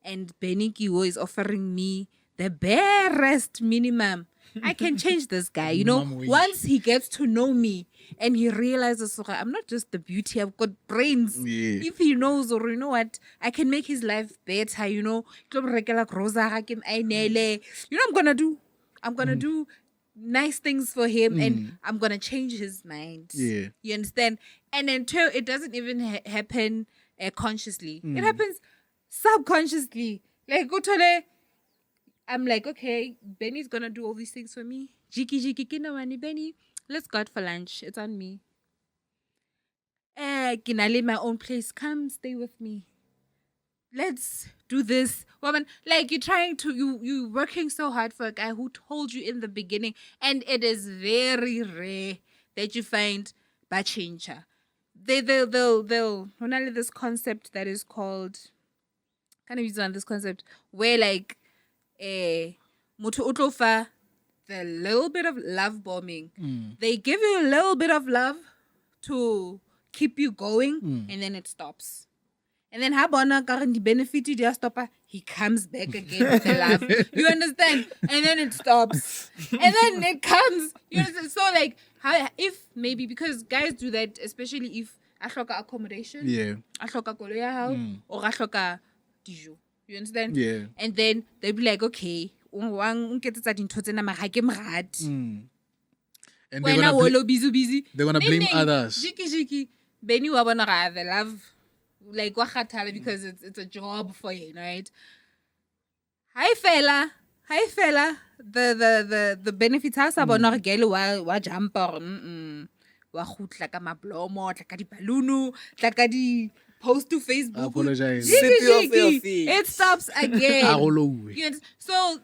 And Benny Kiwo is offering me the barest minimum. I can change this guy, once he gets to know me and he realizes, okay, I'm not just the beauty, I've got brains. Yeah. If he knows, or you know what, I can make his life better, I'm gonna do nice things for him and I'm gonna change his mind. Yeah. You understand? And until it doesn't even happen consciously, it happens subconsciously. Like, go to I'm like, okay, Benny's gonna do all these things for me. Jiki kinawani Benny, let's go out for lunch. It's on me. Kinali my own place. Come stay with me. Let's do this. Woman, like you're working so hard for a guy who told you in the beginning, and it is very rare that you find bachincha. They'll only this concept that is called this concept where like mutu utlofa the little bit of love bombing. They give you a little bit of love to keep you going, and then it stops. And then Habana currently benefited your stopper, he comes back again with the love. You understand? And then it stops. And then it comes. You understand? So like how if maybe because guys do that, especially if I hloka accommodation, I hloka koloi ya hao, or I hloka dijo. You understand? Yeah. And then they'll be like, okay, And they're wena gonna wolo busy. they're gonna blame Meaning, others. Jiki. Beni wa bona ga the love like wa khathala because it's a job for you, right? Hi fella. The benefits ha sa bona re gele wa jumper wa khutla ka mablomo, tla ka di balloon, tla ka di post to Facebook. I apologize. Sip you off your Jiki. feet. It stops again. Arolowe. So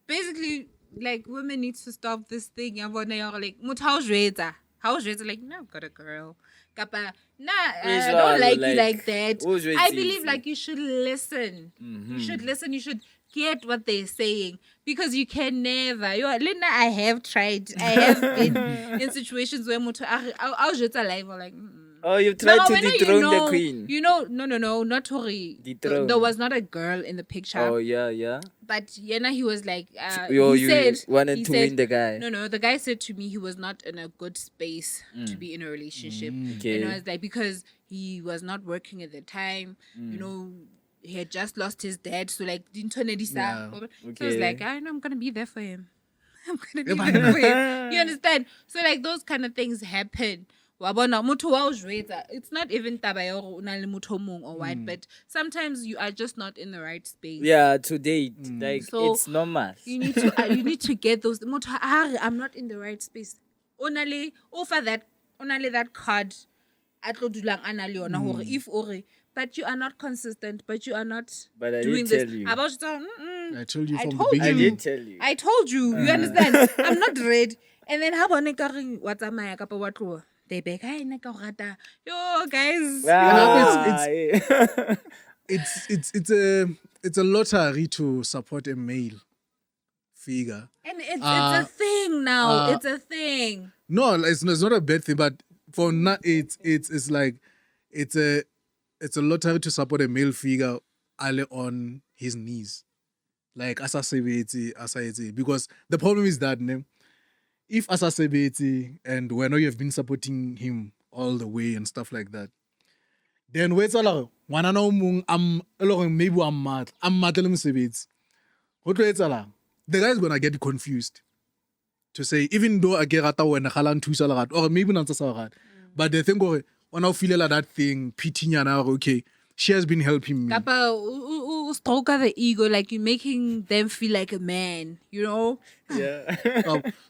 basically, like women need to stop this thing. You're like, motho ha o jwetsa, like, no, I've got a girl. Kapa, nah, I don't like you like that. Who's I waiting believe for? like you should listen. You should listen. You should get what they're saying because you can never. Lena, I have tried. I have been in situations where motho I'll just alive or like. Oh, you've tried to when dethrone you the queen. You know, no, not Tori. Dethrone. There was not a girl in the picture. Oh, yeah. But Yena, he was like, You he said, wanted to win the guy. No, the guy said to me he was not in a good space to be in a relationship. Okay. And I was like, because he was not working at the time, you know, he had just lost his dad. So like, didn't turn it So I was Okay. like, I know I'm going to be there for him. I'm going to be there for him. You understand? So like, those kind of things happen. It's not even taba ya hore o na le motho o mong or what, but sometimes you are just not in the right space. Yeah, to date. Like, So, it's normal. You need to get those. Motho, I'm not in the right space. Onale offer that. Onale that card. Atlo dulang ana le yona hore if ore. But you are not consistent. But you are not But I doing did this. tell you. About I told you I from the told you. I beginning. did tell you. I told you. You understand? I'm not ready. And then how about nekaring watsamaya kapa watlo? They beg hi neka rata. Yo guys. It's a lottery to support a male figure. And it's a thing now. It's a thing. No, it's not a bad thing, but for not it's like it's a lottery to support a male figure early on his knees. Like asasebeti, because the problem is that if asasebeti and when you have been supporting him all the way and stuff like that, then wait a lot. Maybe I'm mad le mosebetsi. The guy's gonna get confused to say, even though I get rata wena galang thusa le rat, or maybe not sa rat, but they think when I feel like that thing pitinyana, okay, she has been helping me. Kapa stroke the ego, like you're making them feel like a man, you know? Yeah.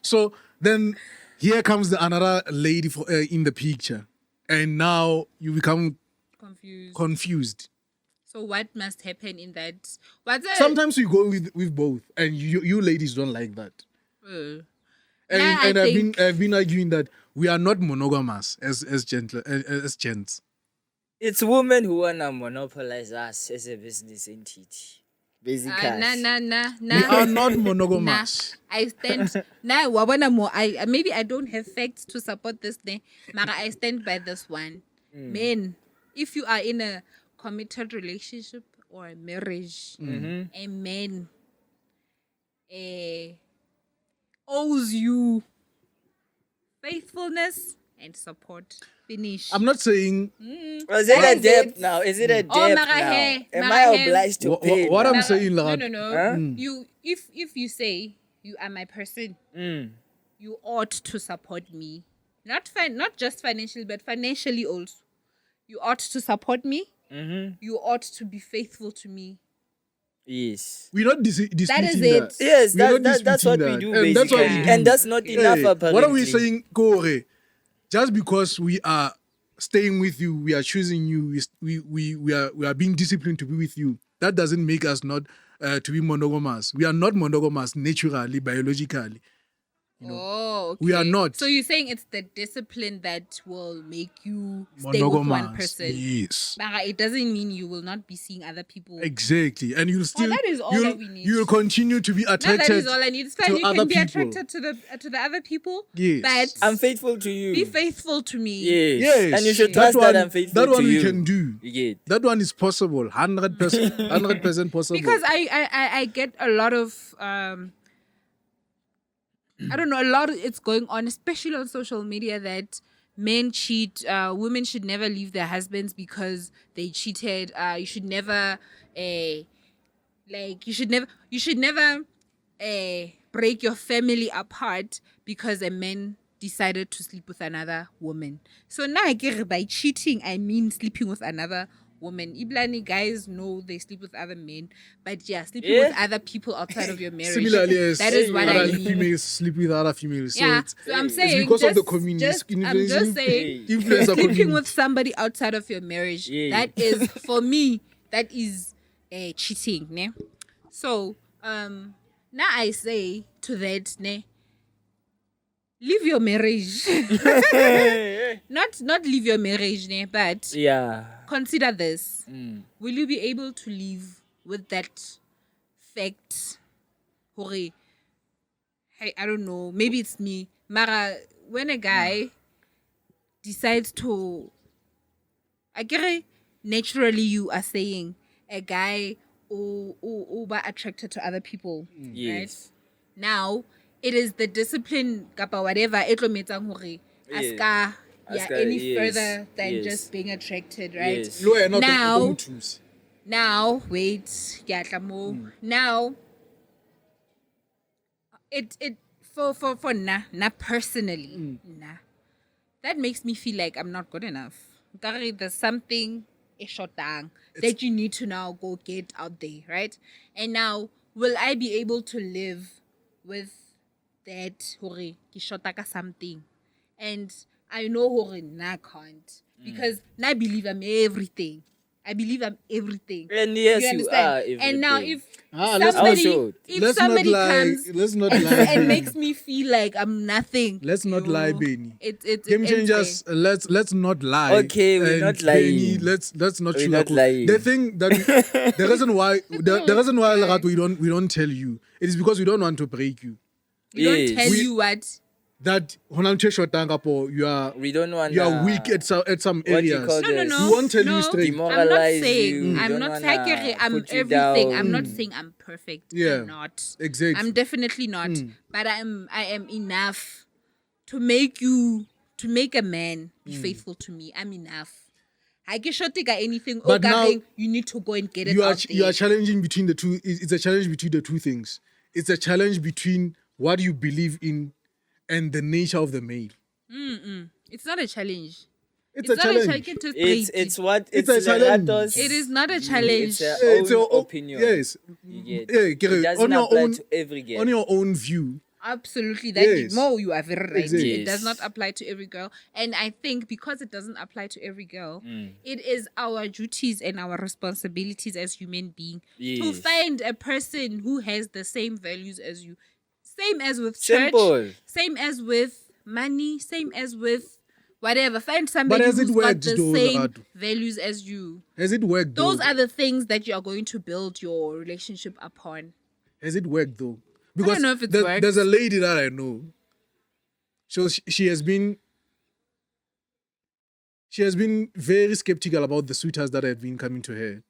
So then here comes another lady in the picture, and now you become confused. So what must happen in that? Sometimes we go with both, and you ladies don't like that. And I've been arguing that we are not monogamous as gents. It's women who wanna monopolize us as a business entity. Basically. Nah. We are not monogamous. I stand now. Wabana mo. Maybe I don't have facts to support this thing, but I stand by this one. Men, if you are in a committed relationship or a marriage, a man owes you faithfulness and support. Finish. I'm not saying Is it a debt now? Is it a debt now? Am I obliged to pay? what now? I'm saying. No. Huh? You if you say you are my person, you ought to support me. Not just financially, but financially also. You ought to support me. You ought to be faithful to me. Yes. We're not disputing That is that. it. Yes, We're not that's what we disputing do, that. And that's what basically. we do. And that's not enough, apparently. What are we saying, Kore? Just because we are staying with you, we are choosing you, we are being disciplined to be with you, that doesn't make us not to be monogamous. We are not monogamous naturally, biologically. Oh, okay. We are not. So you're saying it's the discipline that will make you stay with one Monogamous. person. Yes. But it doesn't mean you will not be seeing other people. Exactly. And you'll still that is all you'll, that we need. you'll continue to be No, attracted that is all I need. It's fine. to You other can be people. attracted to the other people. Yes. But I'm faithful to you. be faithful to me. Yes. Yes. And you should That trust one, that I'm faithful that to one you. we can do. You get. That one is possible. 100%, 100% possible. Because I get a lot of I don't know, a lot of it's going on, especially on social media, that men cheat, women should never leave their husbands because they cheated. You should never you should never break your family apart because a man decided to sleep with another woman. So now I get by cheating I mean sleeping with another woman. Iblani guys know they sleep with other men, but yeah, sleeping with other people outside of your marriage. Similarly, yes, that is what I other mean. females sleep with other females. So Yeah, it's, so I'm saying because of the just- communist I'm just saying influencer sleeping community. with somebody outside of your marriage. Yeah. That is for me. That is cheating, ne? So now I say to that, ne, leave your marriage. not leave your marriage, ne, but Yeah. consider this. Mm. Will you be able to live with that fact? Hore, hey, I don't know. Maybe it's me. Mara, when a guy decides to, I get it, naturally you are saying a guy who attracted to other people, right? Yes. Now it is the discipline kapa whatever it lo metsang hore aska any yes, further than yes. just being attracted, right? Yes. Lo wena Now- o mo thuse. Now wait, ke a tla mo. Now it for na personally, that makes me feel like I'm not good enough. Nkare there's something shotang that you need to now go get out there, right? And now, will I be able to live with that hore ke shota ka something? And I know hore na can't because na I believe I'm everything. I believe I'm everything. And yes, you understand? are And now everything. if let's somebody if let's somebody not lie. comes Let's not and, lie. and makes me feel like I'm nothing. Let's not yo, lie, Benny. It's Game changers. Let's not lie. Okay, we're And not lying. Benny, let's not We're not sugarcoat. lying. The thing that the reason why Lerato, we don't tell you, it is because we don't want to break you. We don't Yes. tell We- you what. That you are We don't want you are weak at some what you areas. call No, no, this? no. We won't tell you no. straight. I'm not Demoralize saying you. We I'm don't not wanna saying I'm put you everything. down. I'm not saying I'm perfect. Yeah. I'm not. Exactly. I'm definitely not. But I am enough to make a man be faithful to me. I'm enough. I can shot take anything. But now- You need to go and get it you are out there. you are challenging between the two. It's a challenge between the two things. It's a challenge between what you believe in and the nature of the male. It's not a challenge. It's It's a not challenge. a challenge. It's what It's it's a challenge. Lerato's- It is not a challenge. It's her It's own your own- opinion. Yes. You get. Yeah, get It it. doesn't On your apply own- to every girl. On your own view. Absolutely. That Yes. you are very right. Exactly. It does Yes. not apply to every girl. And I think because it doesn't apply to every girl, it is our duties and our responsibilities as human beings to Yes. find a person who has the same values as you. Same as with church, Simple. same as with money, same as with whatever. Find somebody has it who's got worked the though, same Lerato? values as you. Has it worked though? Those are the things that you are going to build your relationship upon. Has it worked though? Because know if it's worked. there's a lady that I know. So she has been very skeptical about the sweethearts that have been coming to her.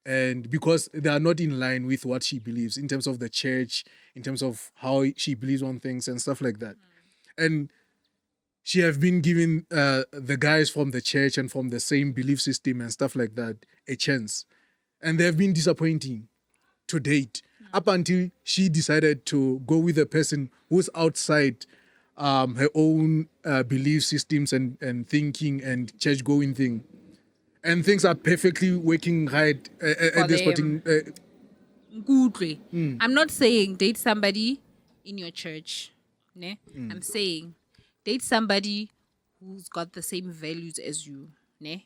And because they are not in line with what she believes in terms of the church, in terms of how she believes on things and stuff like that. And she have been giving the guys from the church and from the same belief system and stuff like that a chance. And they have been disappointing to date, up until she decided to go with a person who's outside her own belief systems and thinking and church going thing. And things are perfectly working right at this them. point. Good way. I'm not saying date somebody in your church. Ne? I'm saying date somebody who's got the same values as you. Ne?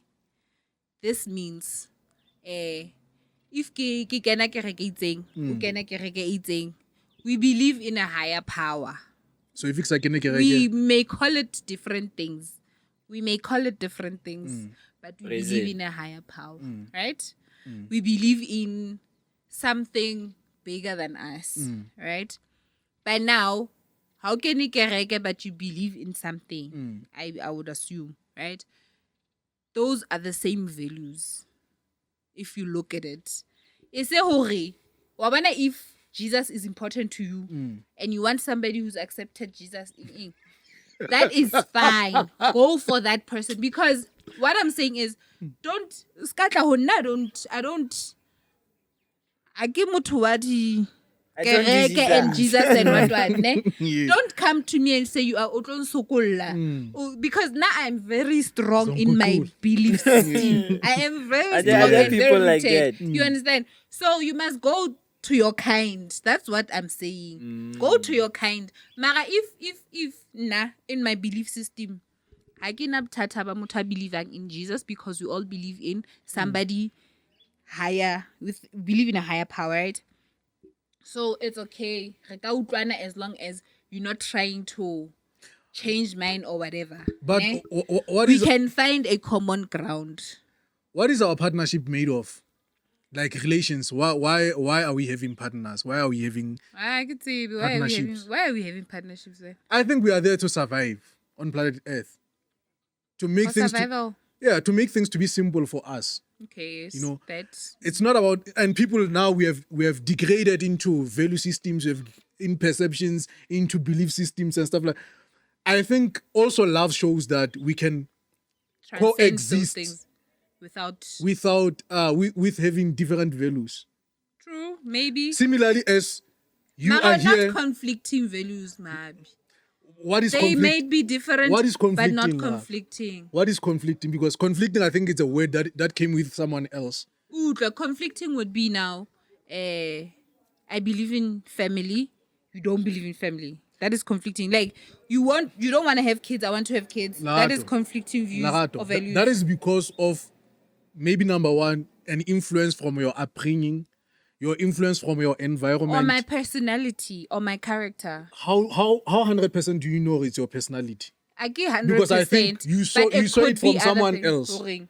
This means if ke kena kereke itseng, o kena kereke itseng, we believe in a higher power. So if it's like we may call it different things. We may call it different things, but we Praise believe it. in a higher power, right? We believe in something bigger than us, right? By now, how can you kereke but you believe in something? I would assume, right? Those are the same values. If you look at it, it's a hore. If Jesus is important to you and you want somebody who's accepted Jesus that is fine. Go for that person. Because what I'm saying is, I give motho wa di I don't kereke believe and that. Jesus and what ne? Yeah. Don't come to me and say you are otlon sokolla. Because now I'm very strong in my Sonkokul. belief system. I am very Are strong there and people very like rooted. that? You understand? So you must go to your kind. That's what I'm saying. Go to your kind. Mara, if in my belief system, I cannot believe in Jesus because we all believe in somebody higher, believe in a higher power, right? So it's okay. Re ka utlwana as long as you're not trying to change mine or whatever. But ne? what We is can find a common ground. what is our partnership made of? Like relations. Why are we having partners? Why are we having? I could see Partnerships. why are we having partnerships there? I think we are there to survive on planet Earth. To make For things survival. to make things to be simple for us. Okay, yes. You know, That's It's not about, and people now we have degraded into value systems, in perceptions, into belief systems and stuff like. I think also love shows that we can transcend those coexist things without with having different values. true, maybe. Similarly, as you Mara, are here, not conflicting values, maybe. what is They may conflict? be different, What is but conflicting? not now? conflicting. What is conflicting? Because conflicting, I think, it's a word that came with someone else. Ooh, the conflicting would be now, I believe in family, you don't believe in family. That is conflicting. Like you don't want to have kids, I want to have kids. That is Larato. conflicting views Larato. or values. That is because of maybe number one, an influence from your upbringing, your influence from your environment. or my personality or my character. How 100% do you know it's your personality? I give 100%. Because I think you saw but it it could from be other someone things. else. Boring.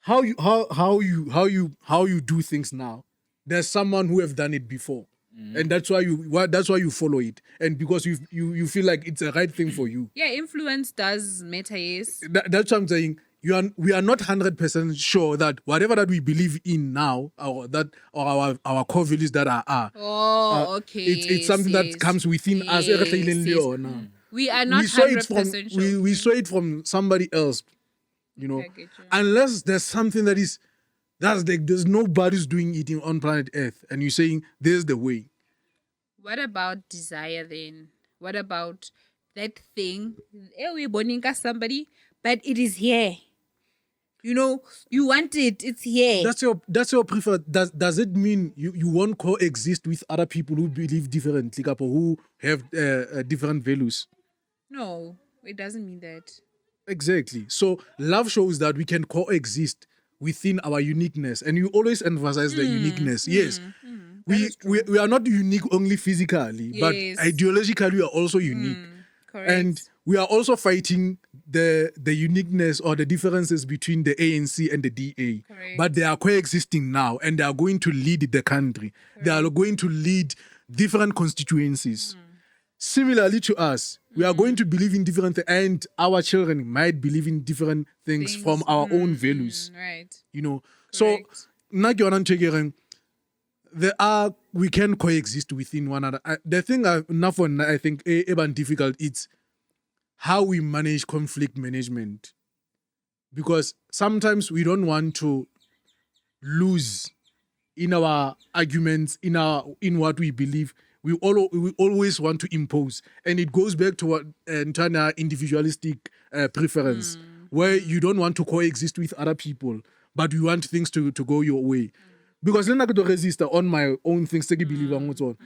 How you do things now. There's someone who have done it before. And that's why you follow it. And because you feel like it's the right thing for you. Yeah, influence does matter, yes. That's what I'm saying. We are not 100% sure that whatever that we believe in now, our core values that are Oh, okay. it's something yes, that comes within us. yes, yes. We are not We saw it 100% from sure. we saw it from somebody else, you know. Okay, I get you. Unless there's something that's like there's nobody's doing it on planet Earth, and you're saying there's the way. What about desire then? What about that thing? We're born somebody, but it is here. You know, you want it, it's here. That's your preferred. Does it mean you won't coexist with other people who believe differently, or who have different values? No, it doesn't mean that. Exactly. So love shows that we can coexist within our uniqueness, and you always emphasize the uniqueness. Yes, we are not unique only physically, but Yes. ideologically we are also unique. Correct. And we are also fighting the uniqueness or the differences between the ANC and the DA. Correct. But they are coexisting now, and they are going to lead the country. They are going to lead different constituencies. Similarly to us, we are going to believe in different things, and our children might believe in different things from our own values. Right. You know, Correct. so nna ke yona ntho e ke reng, we can coexist within one another. The thing I think even difficult it's how we manage conflict management, because sometimes we don't want to lose in our arguments, in what we believe. We always want to impose, and it goes back to what entire individualistic preference, where you don't want to coexist with other people, but you want things to go your way. Because then I could resist on my own things that I believe on.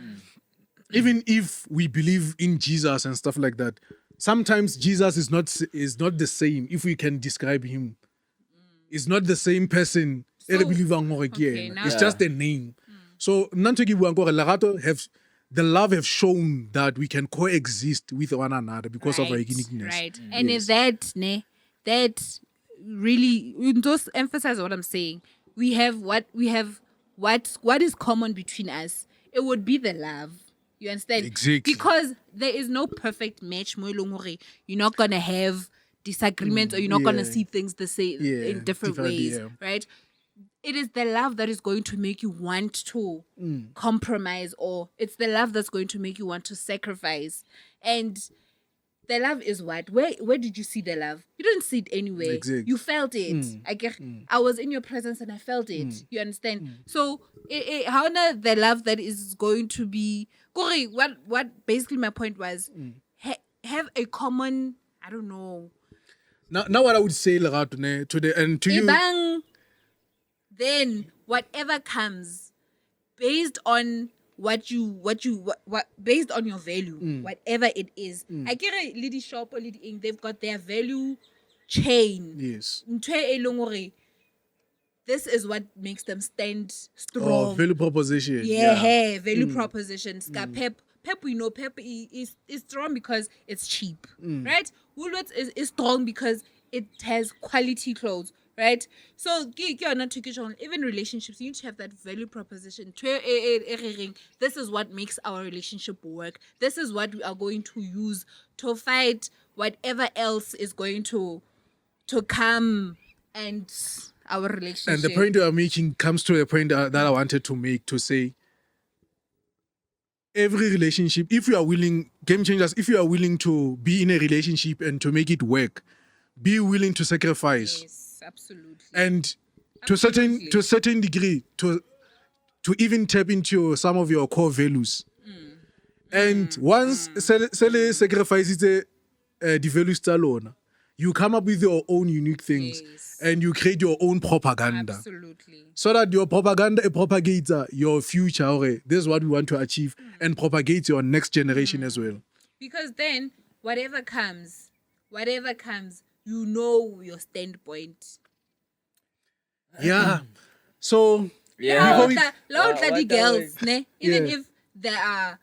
Even if we believe in Jesus and stuff like that, sometimes Jesus is not the same. If we can describe him, it's not the same person. So- Okay, now- it's just a name. So Nantogi Larato the love have shown that we can coexist with one another because of our uniqueness. Right. And that really you just emphasize what I'm saying. We have what is common between us. It would be the love. You understand? Exactly. Because there is no perfect match. Mo e leng hore you're not gonna have disagreements or you're not gonna yeah. see things the same in different ways. yeah. Right? It is the love that is going to make you want to compromise, or it's the love that's going to make you want to sacrifice. And the love is what? Where did you see the love? You didn't see it anywhere. Exactly. You felt it. I was in your presence and I felt it. You understand? So how now the love that is going to be Kore, what basically my point was have a common, I don't know. Now what I would say, Lerato, ne, to the and to you. Ebang, then whatever comes based on what based on your value, whatever it is. I get a lady shop or lady ink, they've got their value chain. Yes. Ntho e leng hore this is what makes them stand strong. Oh, value proposition. Yeah. Value propositions. Pep, we know Pep is strong because it's cheap, right? Woolworths is strong because it has quality clothes, right? So even relationships, you need to have that value proposition. This is what makes our relationship work. This is what we are going to use to fight whatever else is going to come and our relationship. And the point you are making comes to a point that I wanted to make, to say every relationship, if you are willing, game changers, if you are willing to be in a relationship and to make it work, be willing to sacrifice. Yes, absolutely. And to a certain degree, to even tap into some of your core values. And once sacrifice is the values alone, you come up with your own unique things. Yes. And you create your own propaganda. Absolutely. So that your propaganda propagates your future. Okay, this is what we want to achieve, and propagates your next generation as well. Because then, whatever comes, you know your standpoint. Yeah. So Yeah. Bloody What girls, the ne? Even Yeah. if there are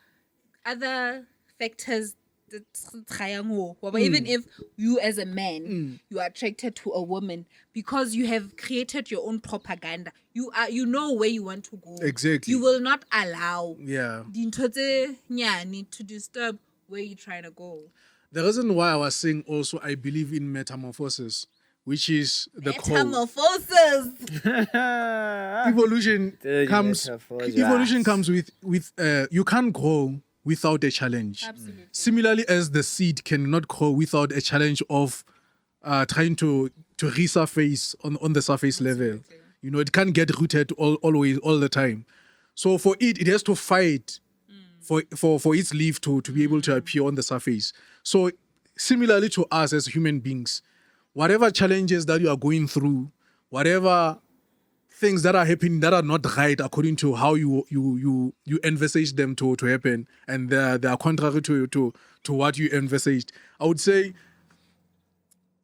other factors that even if you as a man you are attracted to a woman because you have created your own propaganda, you know where you want to go. Exactly. You will not allow Yeah. to disturb where you're trying to go. The reason why I was saying also I believe in metamorphosis, which is the core. Metamorphosis. Evolution Dirty comes. metaphors. Evolution comes with you can't grow without a challenge. Absolutely. Similarly, as the seed cannot grow without a challenge of trying to resurface on the surface level. You know, it can't get rooted always all the time. So for it has to fight for its leaf to be able to appear on the surface. So similarly to us as human beings, whatever challenges that you are going through, whatever things that are happening that are not right according to how you envisage them to happen, and they are contrary to what you envisaged, I would say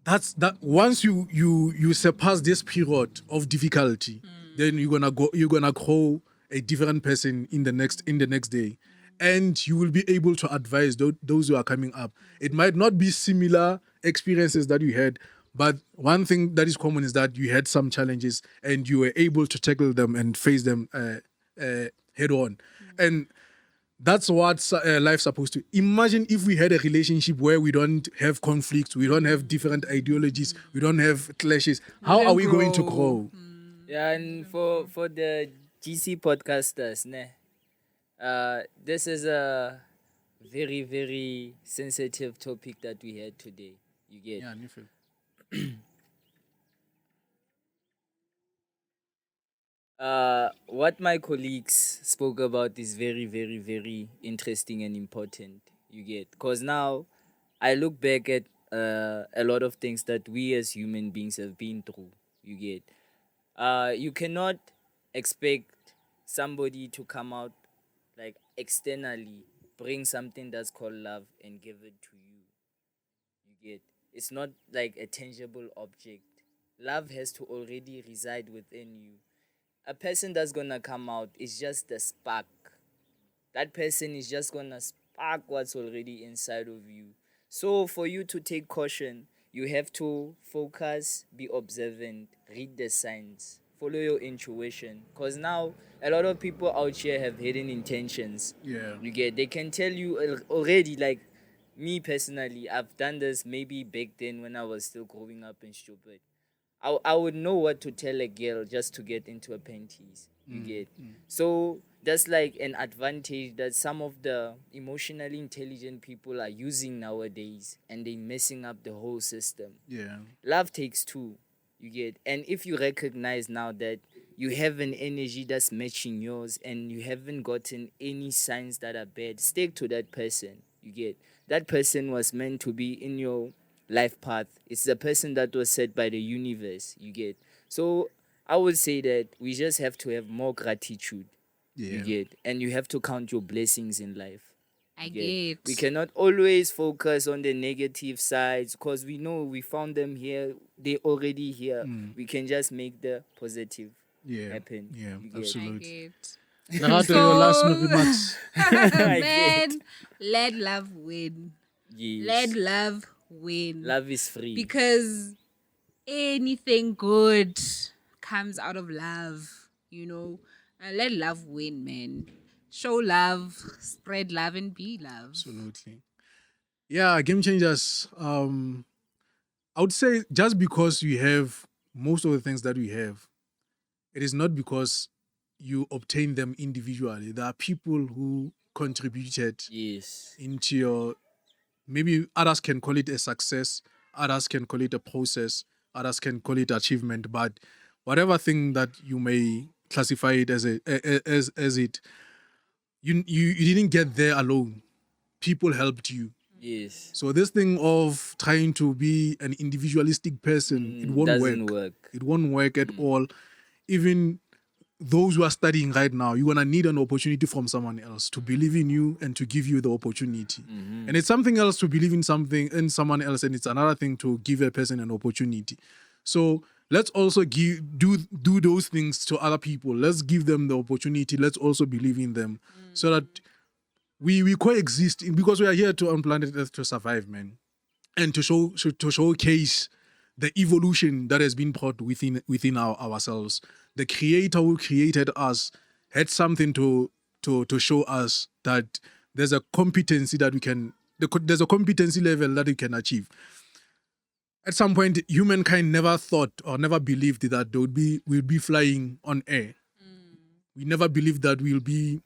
that once you surpass this period of difficulty, then you're gonna grow a different person in the next day, and you will be able to advise those who are coming up. It might not be similar experiences that you had, but one thing that is common is that you had some challenges and you were able to tackle them and face them head on. And that's what life's supposed to. Imagine if we had a relationship where we don't have conflicts, we don't have different ideologies, we don't have clashes. How are we going to grow? Yeah, and for the GC podcasters, this is a very, very sensitive topic that we had today. You get. Yeah, you feel. What my colleagues spoke about is very, very, very interesting and important. You get, because now I look back at a lot of things that we as human beings have been through. You get, you cannot expect somebody to come out like externally, bring something that's called love and give it to you. You get, it's not like a tangible object. Love has to already reside within you. A person that's gonna come out is just a spark. that person is just gonna spark what's already inside of you. So for you to take caution, you have to focus, be observant, read the signs, follow your intuition. Because now a lot of people out here have hidden intentions. Yeah. You get, they can tell you already, like me personally, I've done this maybe back then when I was still growing up and stupid. I would know what to tell a girl just to get into her panties. You get. So that's like an advantage that some of the emotionally intelligent people are using nowadays, and they messing up the whole system. Yeah. Love takes two. You get. And if you recognize now that you have an energy that's matching yours and you haven't gotten any signs that are bad, stick to that person. You get. That person was meant to be in your life path. It's the person that was set by the universe. You get. So I would say that we just have to have more gratitude. Yeah. You get. And you have to count your blessings in life. I You get. We cannot always focus on the negative sides, because we know we found them here. They already here. We can just make the positive Yeah. happen. Yeah. You get. I Absolutely. get. Lerato, your last remarks. Man, let love win. Yes. Let love win. Love is free. Because anything good comes out of love, you know. And let love win, man. Show love, spread love, and be love. Absolutely. Yeah, game changers. I would say just because we have most of the things that we have, it is not because you obtain them individually. There are people who contributed Yes. into your, maybe others can call it a success, others can call it a process, others can call it achievement, but whatever thing that you may classify it as you didn't get there alone. People helped you. Yes. So this thing of trying to be an individualistic person, it won't doesn't work. work. It won't work at all. Even those who are studying right now, you're gonna need an opportunity from someone else to believe in you and to give you the opportunity. And it's something else to believe in someone else, and it's another thing to give a person an opportunity. So let's also do those things to other people. Let's give them the opportunity. Let's also believe in them, so that we coexist, because we are here on planet Earth to survive, man, and to showcase the evolution that has been brought within ourselves. The creator who created us had something to show us that there's a competency that there's a competency level that we can achieve. At some point, humankind never thought or never believed that we'll be flying on air. We never believed that we'll be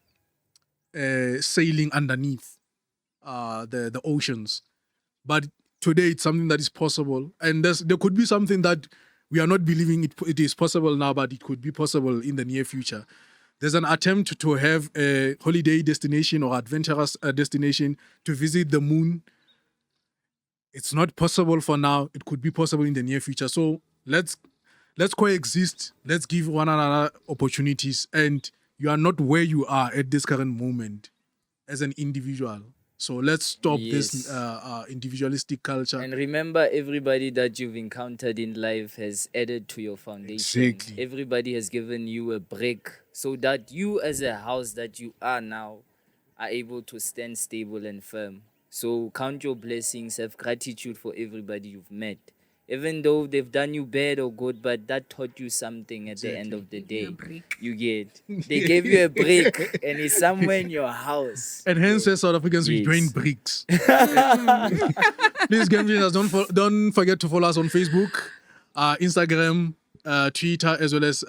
sailing underneath the oceans. But today, it's something that is possible. And there could be something that we are not believing it is possible now, but it could be possible in the near future. There's an attempt to have a holiday destination or adventurous destination to visit the moon. It's not possible for now. It could be possible in the near future. So let's coexist. Let's give one another opportunities. And you are not where you are at this current moment as an individual. So let's stop this individualistic culture. And remember, everybody that you've encountered in life has added to your foundation. Exactly. Everybody has given you a brick so that you, as a house that you are now, are able to stand stable and firm. So count your blessings, have gratitude for everybody you've met. Even though they've done you bad or good, but that taught you something at the end of the day. You get. They gave you a brick and it's somewhere in your house. And hence, as South Africans, we join bricks. Please, game changers, don't forget to follow us on Facebook, Instagram, Twitter, as well as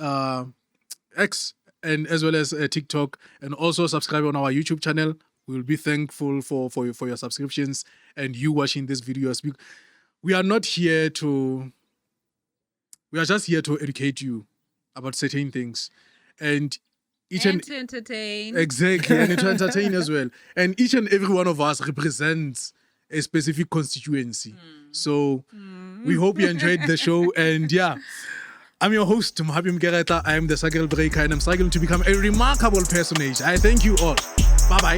X, and as well as TikTok, and also subscribe on our YouTube channel. We'll be thankful for your subscriptions and you watching this video. We are not here to. We are just here to educate you about certain things, and to entertain. Exactly, and to entertain as well. And each and every one of us represents a specific constituency. So we hope you enjoyed the show. And yeah, I'm your host, Mohabi Mkereta. I am the Circle Breaker, and I'm struggling to become a remarkable personage. I thank you all. Bye-bye.